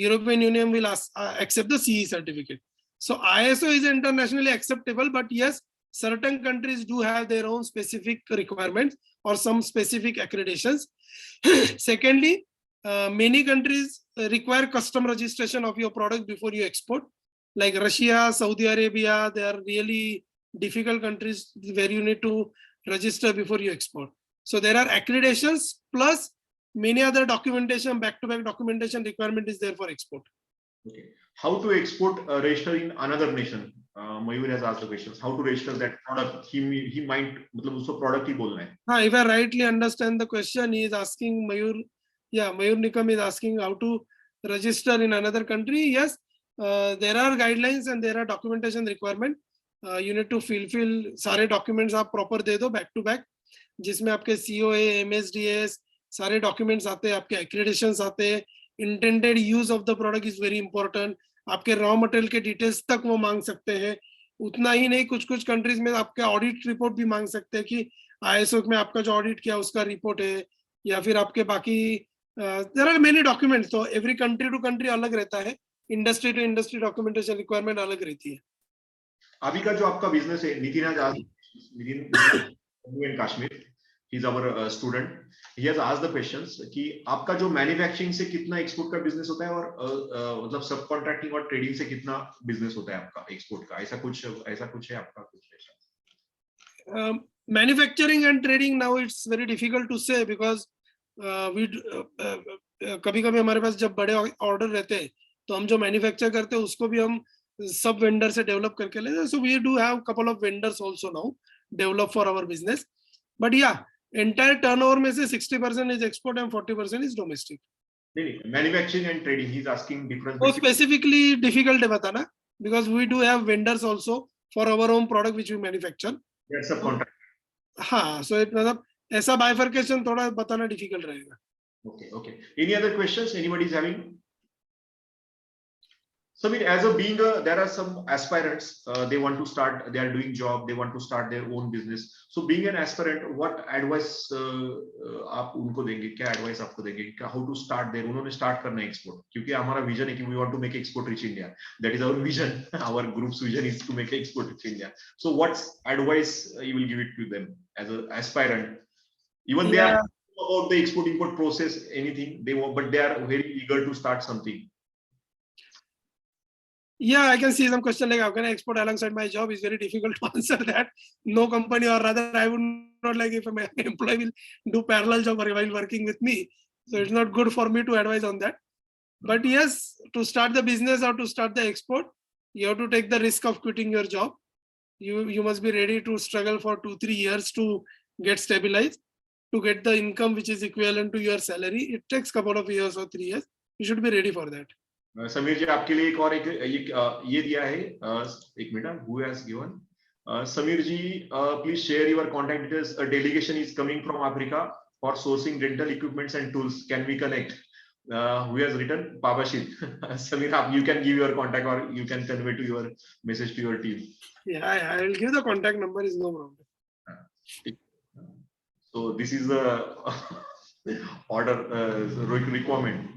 European Union will accept the CE certificate. So ISO is internationally acceptable, but yes, certain countries do have their own specific requirements or some specific accreditations. Secondly, many countries require custom registration of your product before you export. Like Russia, Saudi Arabia, they are really difficult countries where you need to register before you export. So there are accreditations plus many other documentation, back-to-back documentation requirement is there for export. Okay. How to export register in another nation? Mayur has asked the questions. How to register that product? He might, मतलब उसको product ही बोलना है. If I rightly understand the question, he is asking Mayur. Yeah, Mayur Nikam is asking how to register in another country. Yes, there are guidelines and there are documentation requirement. You need to fulfill सारे documents आप proper दे दो back to back, जिसमें आपके COA, MSDS सारे documents आते हैं, आपके accreditations आते हैं. Intended use of the product is very important. आपके raw material के details तक वो मांग सकते हैं. उतना ही नहीं, कुछ कुछ countries में आपके audit report भी मांग सकते हैं कि ISO में आपका जो audit किया उसका report है, या फिर आपके बाकी there are many documents. तो every country to country अलग रहता है. Industry to industry documentation requirement अलग रहती है. अभी का जो आपका बिजनेस है, Nitin has asked, Nitin in Kashmir, he's our student. He has asked the questions कि आपका जो मैन्युफैक्चरिंग से कितना एक्सपोर्ट का बिजनेस होता है और मतलब सब कॉन्ट्रैक्टिंग और ट्रेडिंग से कितना बिजनेस होता है आपका एक्सपोर्ट का, ऐसा कुछ है आपका कुछ ऐसा? Manufacturing and trading now it's very difficult to say because कभी-कभी हमारे पास जब बड़े ऑर्डर रहते हैं तो हम जो मैन्युफैक्चर करते हैं उसको भी हम सब वेंडर से डेवलप करके लेते हैं. So we do have couple of vendors also now develop for our business. But yeah, entire turnover में से 60% is export and 40% is domestic. नहीं, manufacturing and trading, he's asking difference. वो specifically difficult है बताना because we do have vendors also for our own product which we manufacture. That's a contract. हाँ, so मतलब ऐसा bifurcation थोड़ा बताना difficult रहेगा. Okay. Any other questions anybody is having? Samir, as a being there are some aspirants, they want to start, they are doing job, they want to start their own business. So being an aspirant, what advice आप उनको देंगे, क्या advice आपको देंगे, how to start there? उन्होंने start करना है export, क्योंकि हमारा vision है कि we want to make export rich India. That is our vision. Our group's vision is to make export rich India. So what advice you will give it to them as an aspirant? Even they are about the export import process, anything they want, but they are very eager to start something. Yeah, I can see some question like how can I export alongside my job? It's very difficult to answer that. No company, or rather I would not like if my employee will do parallel job while working with me. So it's not good for me to advise on that. But yes, to start the business or to start the export, you have to take the risk of quitting your job. You must be ready to struggle for 2-3 years to get stabilized, to get the income which is equivalent to your salary. It takes couple of years or 3 years. You should be ready for that. Sameer जी आपके लिए एक और ये दिया है, एक minute, who has given? Samir ji, please share your contact details. A delegation is coming from Africa for sourcing dental equipments and tools. Can we connect? Who has written? Pabashit. Samir, you can give your contact or you can convey to your message to your team. Yeah, I will give the contact number. Is no problem. So this is the order requirement.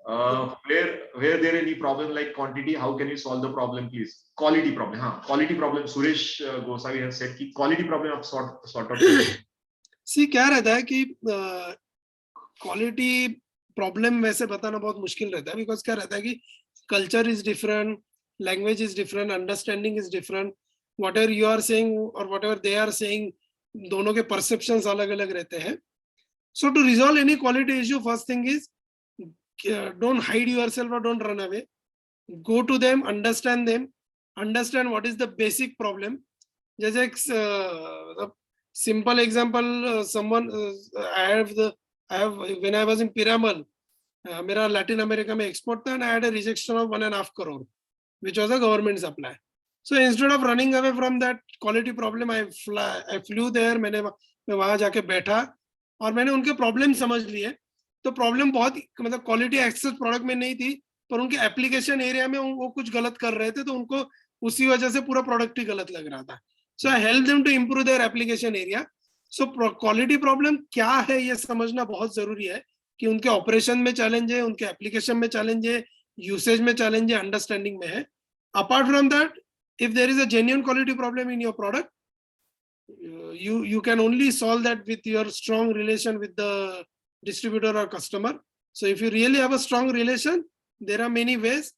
Where there any problem like quantity, how can you solve the problem, please? Quality problem, quality problem. Suresh Gosavi has said कि quality problem आप sort out. See, क्या रहता है कि quality problem वैसे बताना बहुत मुश्किल रहता है because क्या रहता है कि culture is different, language is different, understanding is different. Whatever you are saying or whatever they are saying, दोनों के perceptions अलग-अलग रहते हैं. So to resolve any quality issue, first thing is don't hide yourself or don't run away. Go to them, understand what is the basic problem. Just a simple example, someone I have when I was in Piramal, मेरा Latin America में export था and I had a rejection of 1.5 crore, which was a government supply. So instead of running away from that quality problem, I flew there. मैं वहाँ जाके बैठा और मैंने उनके problem समझ लिए. तो प्रॉब्लम बहुत मतलब क्वालिटी एक्सेस प्रोडक्ट में नहीं थी, पर उनके एप्लीकेशन एरिया में वो कुछ गलत कर रहे थे, तो उनको उसी वजह से पूरा प्रोडक्ट ही गलत लग रहा था. So I help them to improve their application area. So quality problem क्या है ये समझना बहुत जरूरी है कि उनके ऑपरेशन में चैलेंज है, उनके एप्लीकेशन में चैलेंज है, यूसेज में चैलेंज है, अंडरस्टैंडिंग में है. Apart from that, if there is a genuine quality problem in your product, you can only solve that with your strong relation with the distributor or customer. So if you really have a strong relation, there are many ways.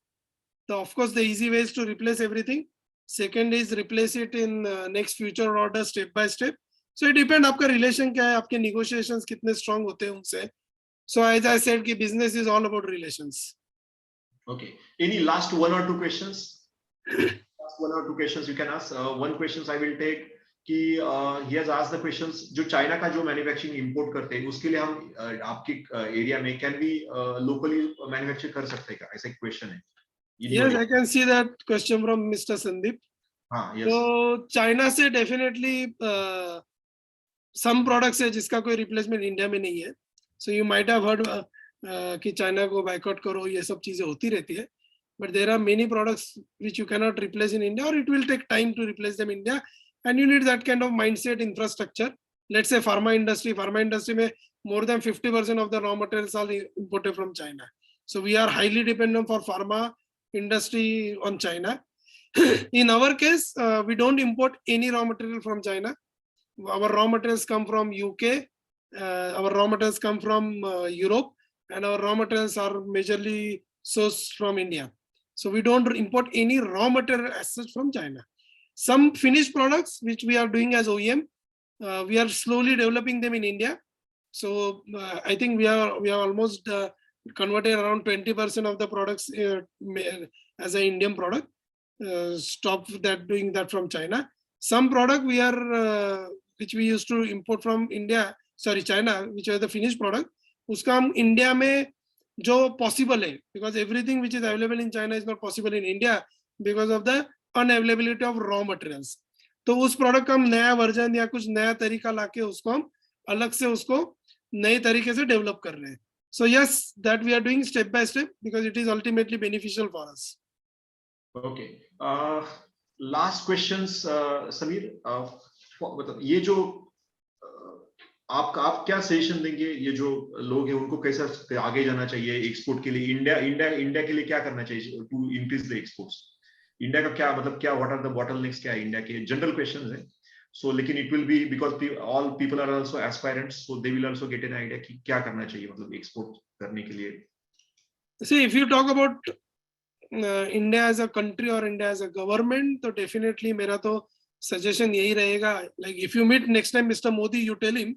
Of course, the easy way is to replace everything. Second is replace it in next future order step by step. So it depends आपका relation क्या है, आपके negotiations कितने strong होते हैं उनसे. So as I said, कि business is all about relations. Okay. Any last one or two questions? Last one or two questions you can ask. One questions I will take. कि he has asked the questions, जो China का जो manufacturing import करते हैं उसके लिए हम आपके एरिया में कैन बी लोकली मैन्युफैक्चर कर सकते हैं क्या, ऐसा एक क्वेश्चन है. Yes, I can see that question from Mr. Sandeep. हाँ, yes. तो चाइना से डेफिनेटली सम प्रोडक्ट्स है जिसका कोई रिप्लेसमेंट इंडिया में नहीं है. So you might have heard कि चाइना को बायकॉट करो, ये सब चीजें होती रहती है. But there are many products which you can not replace in India, और it will take time to replace them in India, and you need that kind of mindset, infrastructure. Let's say pharma industry में more than 50% of the raw materials are imported from China. So we are highly dependent for pharma industry on China. In our case, we don't import any raw material from China. Our raw materials come from UK, our raw materials come from Europe, and our raw materials are majorly sourced from India. So we don't import any raw material as such from China. Some finished products which we are doing as OEM, we are slowly developing them in India. So I think we are almost converted around 20% of the products as an Indian product. Stop that doing that from China. Some product we are which we used to import from China, which are the finished product. उसका हम India में जो possible है, because everything which is available in China is not possible in India because of the unavailability of raw materials. तो उस product का हम नया वर्जन या कुछ नया तरीका लाके उसको हम अलग से उसको नए तरीके से डेवलप कर रहे हैं. So yes, that we are doing step by step because it is ultimately beneficial for us. Okay. Last questions, Sameer. मतलब ये जो आप क्या सजेशन देंगे, ये जो लोग हैं उनको कैसे आगे जाना चाहिए एक्सपोर्ट के लिए, इंडिया के लिए क्या करना चाहिए to increase the exports? India का क्या मतलब, क्या व्हाट आर द बॉटलनेक्स, क्या है इंडिया के? जनरल क्वेश्चंस है. So लेकिन it will be because all people are also aspirants, so they will also get an idea कि क्या करना चाहिए मतलब एक्सपोर्ट करने के लिए. See, if you talk about India as a country or India as a government, तो definitely मेरा तो suggestion यही रहेगा. Like if you meet next time Mr. Modi, you tell him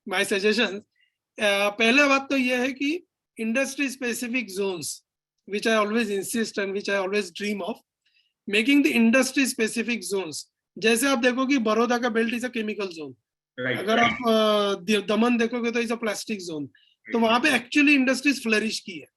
my suggestion. पहला बात तो ये है कि industry specific zones, which I always insist and which I always dream of, making the industry specific zones. जैसे आप देखो कि बड़ौदा का belt is a chemical zone, अगर आप दमन देखोगे तो इज अ प्लास्टिक जोन. तो वहां पे एक्चुअली इंडस्ट्रीज फ्लरिश की है.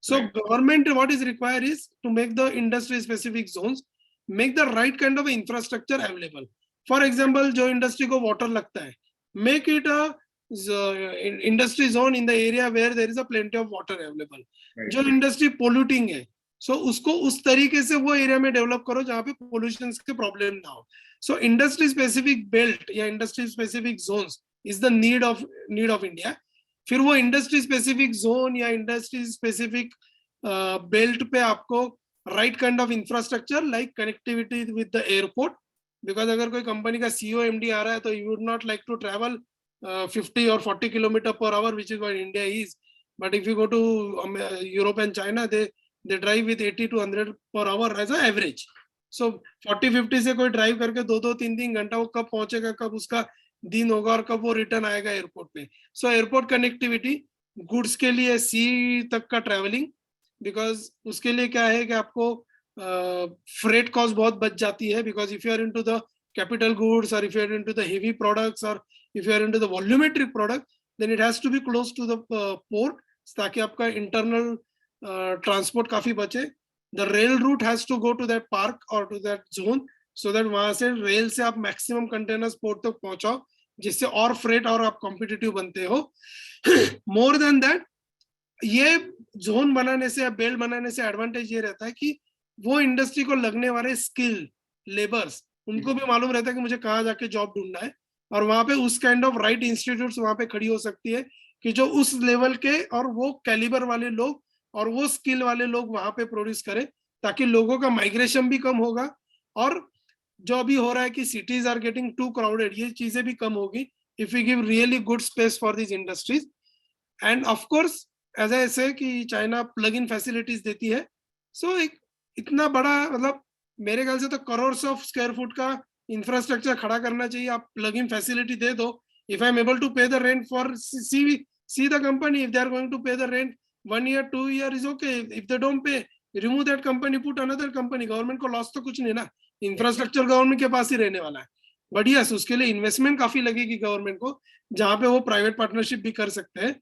So government what is require is to make the industry specific zones, make the right kind of infrastructure available. For example, जो इंडस्ट्री को वाटर लगता है, make it a industry zone in the area where there is a plenty of water available. जो industry polluting है, so उसको उस तरीके से वो एरिया में डेवलप करो जहां पे पोल्यूशन के प्रॉब्लम ना हो. सो इंडस्ट्री स्पेसिफिक बेल्ट या industry specific zones is the need of India. फिर वो इंडस्ट्री स्पेसिफिक जोन या इंडस्ट्री स्पेसिफिक बेल्ट पे आपको right kind of infrastructure like connectivity with the airport, because अगर कोई कंपनी का सीईओ एमडी आ रहा है तो you would not like to travel 50 or 40 kilometre per hour, which is what India is. But if you go to Europe and China, they drive with 80 to 100 per hour as an average. So 40-50 से कोई drive करके 2-3 घंटा वो कब पहुंचेगा, कब उसका दिन होगा और कब वो रिटर्न आएगा एयरपोर्ट पे. सो एयरपोर्ट कनेक्टिविटी, गुड्स के लिए सी तक का ट्रैवलिंग, बिकॉज उसके लिए क्या है कि आपको फ्रेट कॉस्ट बहुत बच जाती है. Because if you are into the capital goods और if you are into the heavy products और if you are into the volumetric product, then it has to be close to the port, ताकि आपका internal transport काफी बचे. The rail route has to go to that park और to that zone, so that वहां से rail से आप maximum containers port तक पहुंचाओ, जिससे और फ्रेट और आप कॉम्पिटिटिव बनते हो. मोर देन दैट, ये जोन बनाने से या बेल्ट बनाने से एडवांटेज ये रहता है कि वो इंडस्ट्री को लगने वाले स्किल लेबर्स, उनको भी मालूम रहता है कि मुझे कहाँ जाके जॉब ढूंढना है, और वहां पे उस काइंड ऑफ राइट इंस्टीट्यूट्स वहां पे खड़ी हो सकती है कि जो उस लेवल के और वो कैलिबर वाले लोग और वो स्किल वाले लोग वहां पे प्रोड्यूस करें, ताकि लोगों का माइग्रेशन भी कम होगा, और जो अभी हो रहा है कि cities are getting too crowded, ये चीजें भी कम होगी if you give really good space for this industries. And of course as I say कि चाइना प्लग इन फैसिलिटीज देती है. सो एक इतना बड़ा, मतलब मेरे ख्याल से तो करोड़ ऑफ स्क्वायर फुट का इंफ्रास्ट्रक्चर खड़ा करना चाहिए. आप प्लग इन फैसिलिटी दे दो. If I am able to pay the rent for see the company, if they are going to pay the rent 1 year 2 year is okay. If they don't pay, remove that company, put another company. Government को loss तो कुछ नहीं ना, infrastructure government के पास ही रहने वाला है. But yes, उसके लिए इन्वेस्टमेंट काफी लगेगी गवर्नमेंट को, जहां पे वो प्राइवेट पार्टनरशिप भी कर सकते हैं.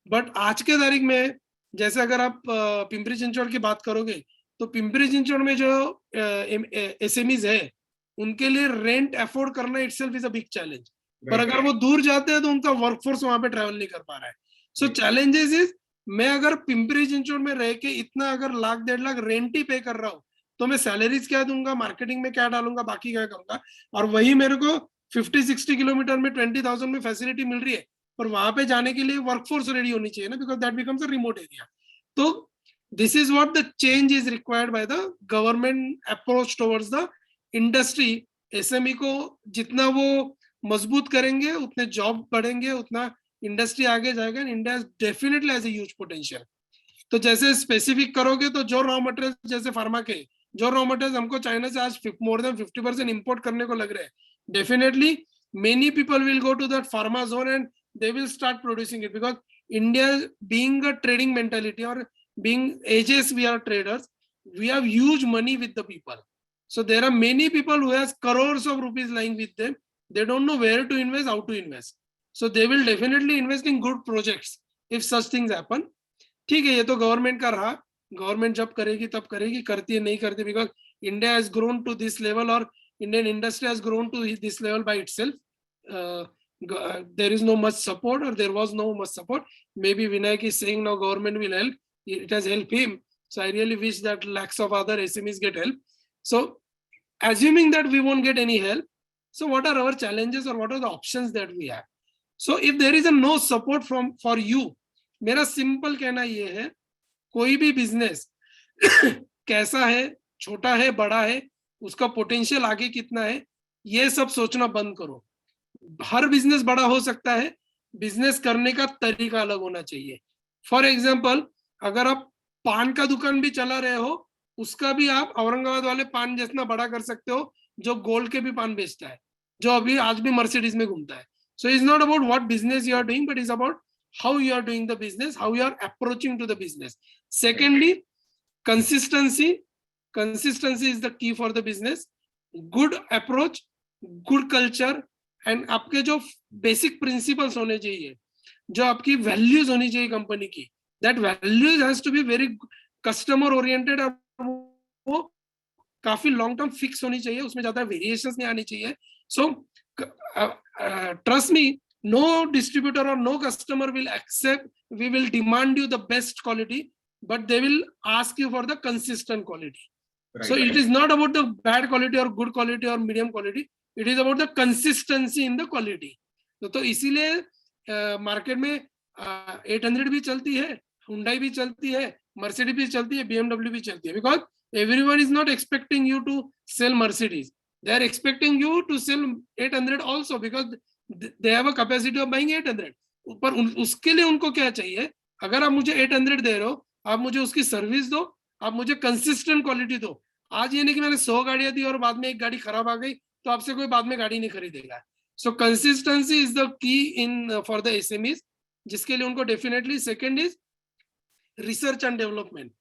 बट आज के तारीख में जैसे अगर आप पिंपरी चिंचवड़ की बात करोगे, तो पिंपरी चिंचवड़ में जो एसएमईज है, उनके लिए रेंट अफोर्ड करना itself is a big challenge. पर अगर वो दूर जाते हैं तो उनका वर्कफोर्स वहां पे ट्रैवल नहीं कर पा रहा है. सो चैलेंजेस इज, मैं अगर पिंपरी चिंचवड़ में रह के इतना अगर लाख 1.5 लाख रेंट ही पे कर रहा हूँ, तो मैं सैलरीज क्या दूंगा, मार्केटिंग में क्या डालूंगा, बाकी क्या करूंगा. और वही मेरे को 50-60 किलोमीटर में 20,000 में फैसिलिटी मिल रही है, पर वहां पे जाने के लिए वर्कफोर्स रेडी होनी चाहिए ना, because that becomes a remote area. तो this is what the change is required by the government approach towards the industry. SME को जितना वो मजबूत करेंगे, उतने जॉब बढ़ेंगे, उतना इंडस्ट्री आगे जाएगा. India definitely has a huge potential. तो जैसे स्पेसिफिक करोगे, तो जो रॉ मटेरियल, जैसे फार्मा के जो रॉ मटेरियल हमको चाइना से आज मोर देन 50% इंपोर्ट करने को लग रहे हैं, definitely many people will go to that pharma zone and they will start producing it, because India being a trading mentality, or being ages we are traders, we have huge money with the people. So there are many people who has crores of rupees lying with them. They don't know where to invest, how to invest. So they will definitely invest in good projects if such things happen. ठीक है, ये तो government का रहा. Government जब करेगी तब करेगी, करती है नहीं करती, because India has grown to this level, और Indian industry has grown to this level by itself. There is no much support, or there was no much support. Maybe Vinayak is saying now government will help. It has helped him. So I really wish that lakhs of other SMEs get help. So assuming that we won't get any help, so what are our challenges, or what are the options that we have? So if there is a no support for you, मेरा simple कहना ये है, कोई भी business कैसा है, छोटा है, बड़ा है, उसका पोटेंशियल आगे कितना है, ये सब सोचना बंद करो. हर बिजनेस बड़ा हो सकता है, बिजनेस करने का तरीका अलग होना चाहिए. फॉर एग्जांपल, अगर आप पान का दुकान भी चला रहे हो, उसका भी आप औरंगाबाद वाले पान जितना बड़ा कर सकते हो, जो गोल्ड के भी पान बेचता है, जो अभी आज भी मर्सिडीज में घूमता है. So it's not about what business you are doing, but it's about how you are doing the business, how you are approaching to the business. Secondly, consistency is the key for the business. Good approach, good culture, and आपके जो basic principles होने चाहिए, जो आपकी values होनी चाहिए company की, that values has to be very customer oriented, और वो काफी long term fix होनी चाहिए, उसमें ज्यादा variations नहीं आनी चाहिए. So trust me, no distributor or no customer will accept, we will demand you the best quality, but they will ask you for the consistent quality. Right. So it is not about the bad quality or good quality or medium quality, it is about the consistency in the quality. तो इसीलिए market में 800 भी चलती है, Hyundai भी चलती है, Mercedes भी चलती है, BMW भी चलती है, because everyone is not expecting you to sell Mercedes, they are expecting you to sell 800 also, because they have a capacity of buying 800. पर उसके लिए उनको क्या चाहिए, अगर आप मुझे 800 दे रहे हो, आप मुझे उसकी सर्विस दो, आप मुझे कंसिस्टेंट क्वालिटी दो. आज ये नहीं कि मैंने 100 गाड़ियां दी और बाद में एक गाड़ी खराब आ गई, तो आपसे कोई बाद में गाड़ी नहीं खरीदेगा. सो consistency is the key in for the SMEs, जिसके लिए उनको definitely. Second is research and development.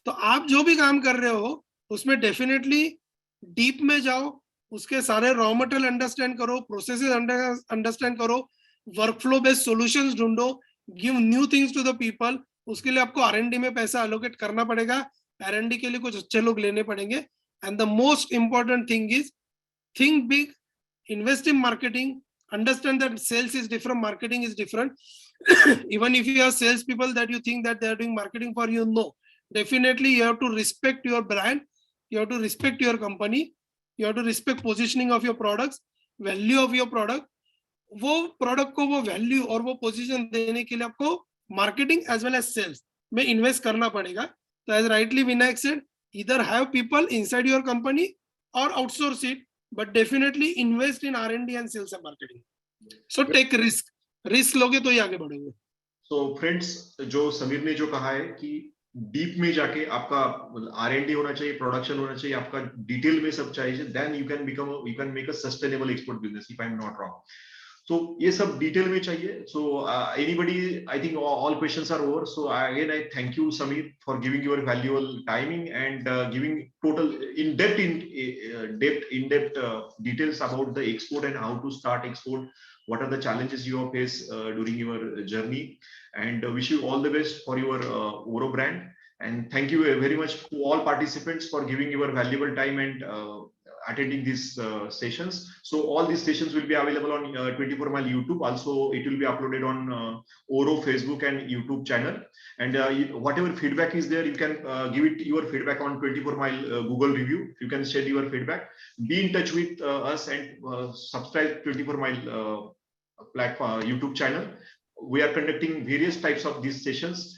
तो आप जो भी काम कर रहे हो, उसमें डेफिनेटली डीप में जाओ, उसके सारे रॉ मटेरियल अंडरस्टैंड करो, प्रोसेसेस अंडरस्टैंड करो, वर्कफ्लो बेस्ड सॉल्यूशंस ढूंढो, give new things to the people. उसके लिए आपको R&D में पैसा एलोकेट करना पड़ेगा, R&D के लिए कुछ अच्छे लोग लेने पड़ेंगे. And the most important thing is think big, invest in marketing, understand that sales is different, marketing is different. Even if you have sales people that you think that they are doing marketing for you, no, definitely you have to respect your brand, you have to respect your company, you have to respect positioning of your products, value of your product. वो product को वो value और वो position देने के लिए आपको marketing as well as sales में इन्वेस्ट करना पड़ेगा. तो as rightly Vinayak said, either have people inside your company or outsource it, but definitely invest in R&D and sales and marketing. So take risk लोगे तो ही आगे बढ़ोगे. So friends, जो समीर ने जो कहा है कि डीप में जाके आपका R&D होना चाहिए, प्रोडक्शन होना चाहिए, आपका डिटेल में सब चाहिए, then you can make a sustainable export business, if I'm not wrong. So ये सब डिटेल में चाहिए. So anybody, I think all questions are over. So again, I thank you, Samir, for giving your valuable timing and giving total in-depth details about the export and how to start export. What are the challenges you have faced during your journey, and wish you all the best for your Oro brand. And thank you very much to all participants for giving your valuable time and attending these sessions. So all these sessions will be available on 24 Mile YouTube. Also, it will be uploaded on Oro Facebook and YouTube channel. And whatever feedback is there, you can give it your feedback on 24 Mile Google review. You can share your feedback. Be in touch with us and subscribe 24 Mile platform YouTube channel. We are conducting various types of these sessions.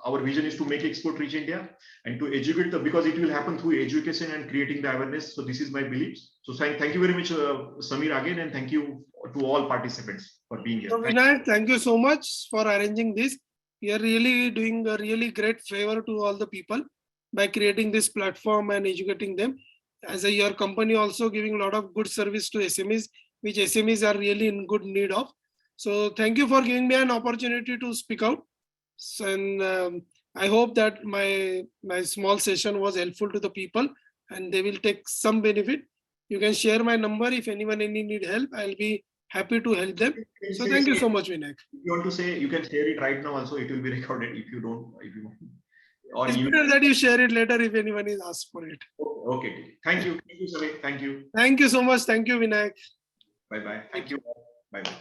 Our vision is to make export reach India and to educate because it will happen through education and creating the awareness. So this is my belief. So thank you very much, Samir, again, and thank you to all participants for being here. So Vinayak, thank you so much for arranging this. You are really doing a really great favor to all the people by creating this platform and educating them. As your company also giving a lot of good service to SMEs, which SMEs are really in good need of. So thank you for giving me an opportunity to speak out. So, and I hope that my small session was helpful to the people and they will take some benefit. You can share my number if anyone need help. I'll be happy to help them. So thank you so much, Vinayak. If you want to say, you can share it right now. Also, it will be recorded. If you don't, or it's better that you share it later if anyone is asked for it. Okay. Thank you, Samir. Thank you. Thank you so much. Thank you, Vinayak. Bye bye. Thank you. Bye bye.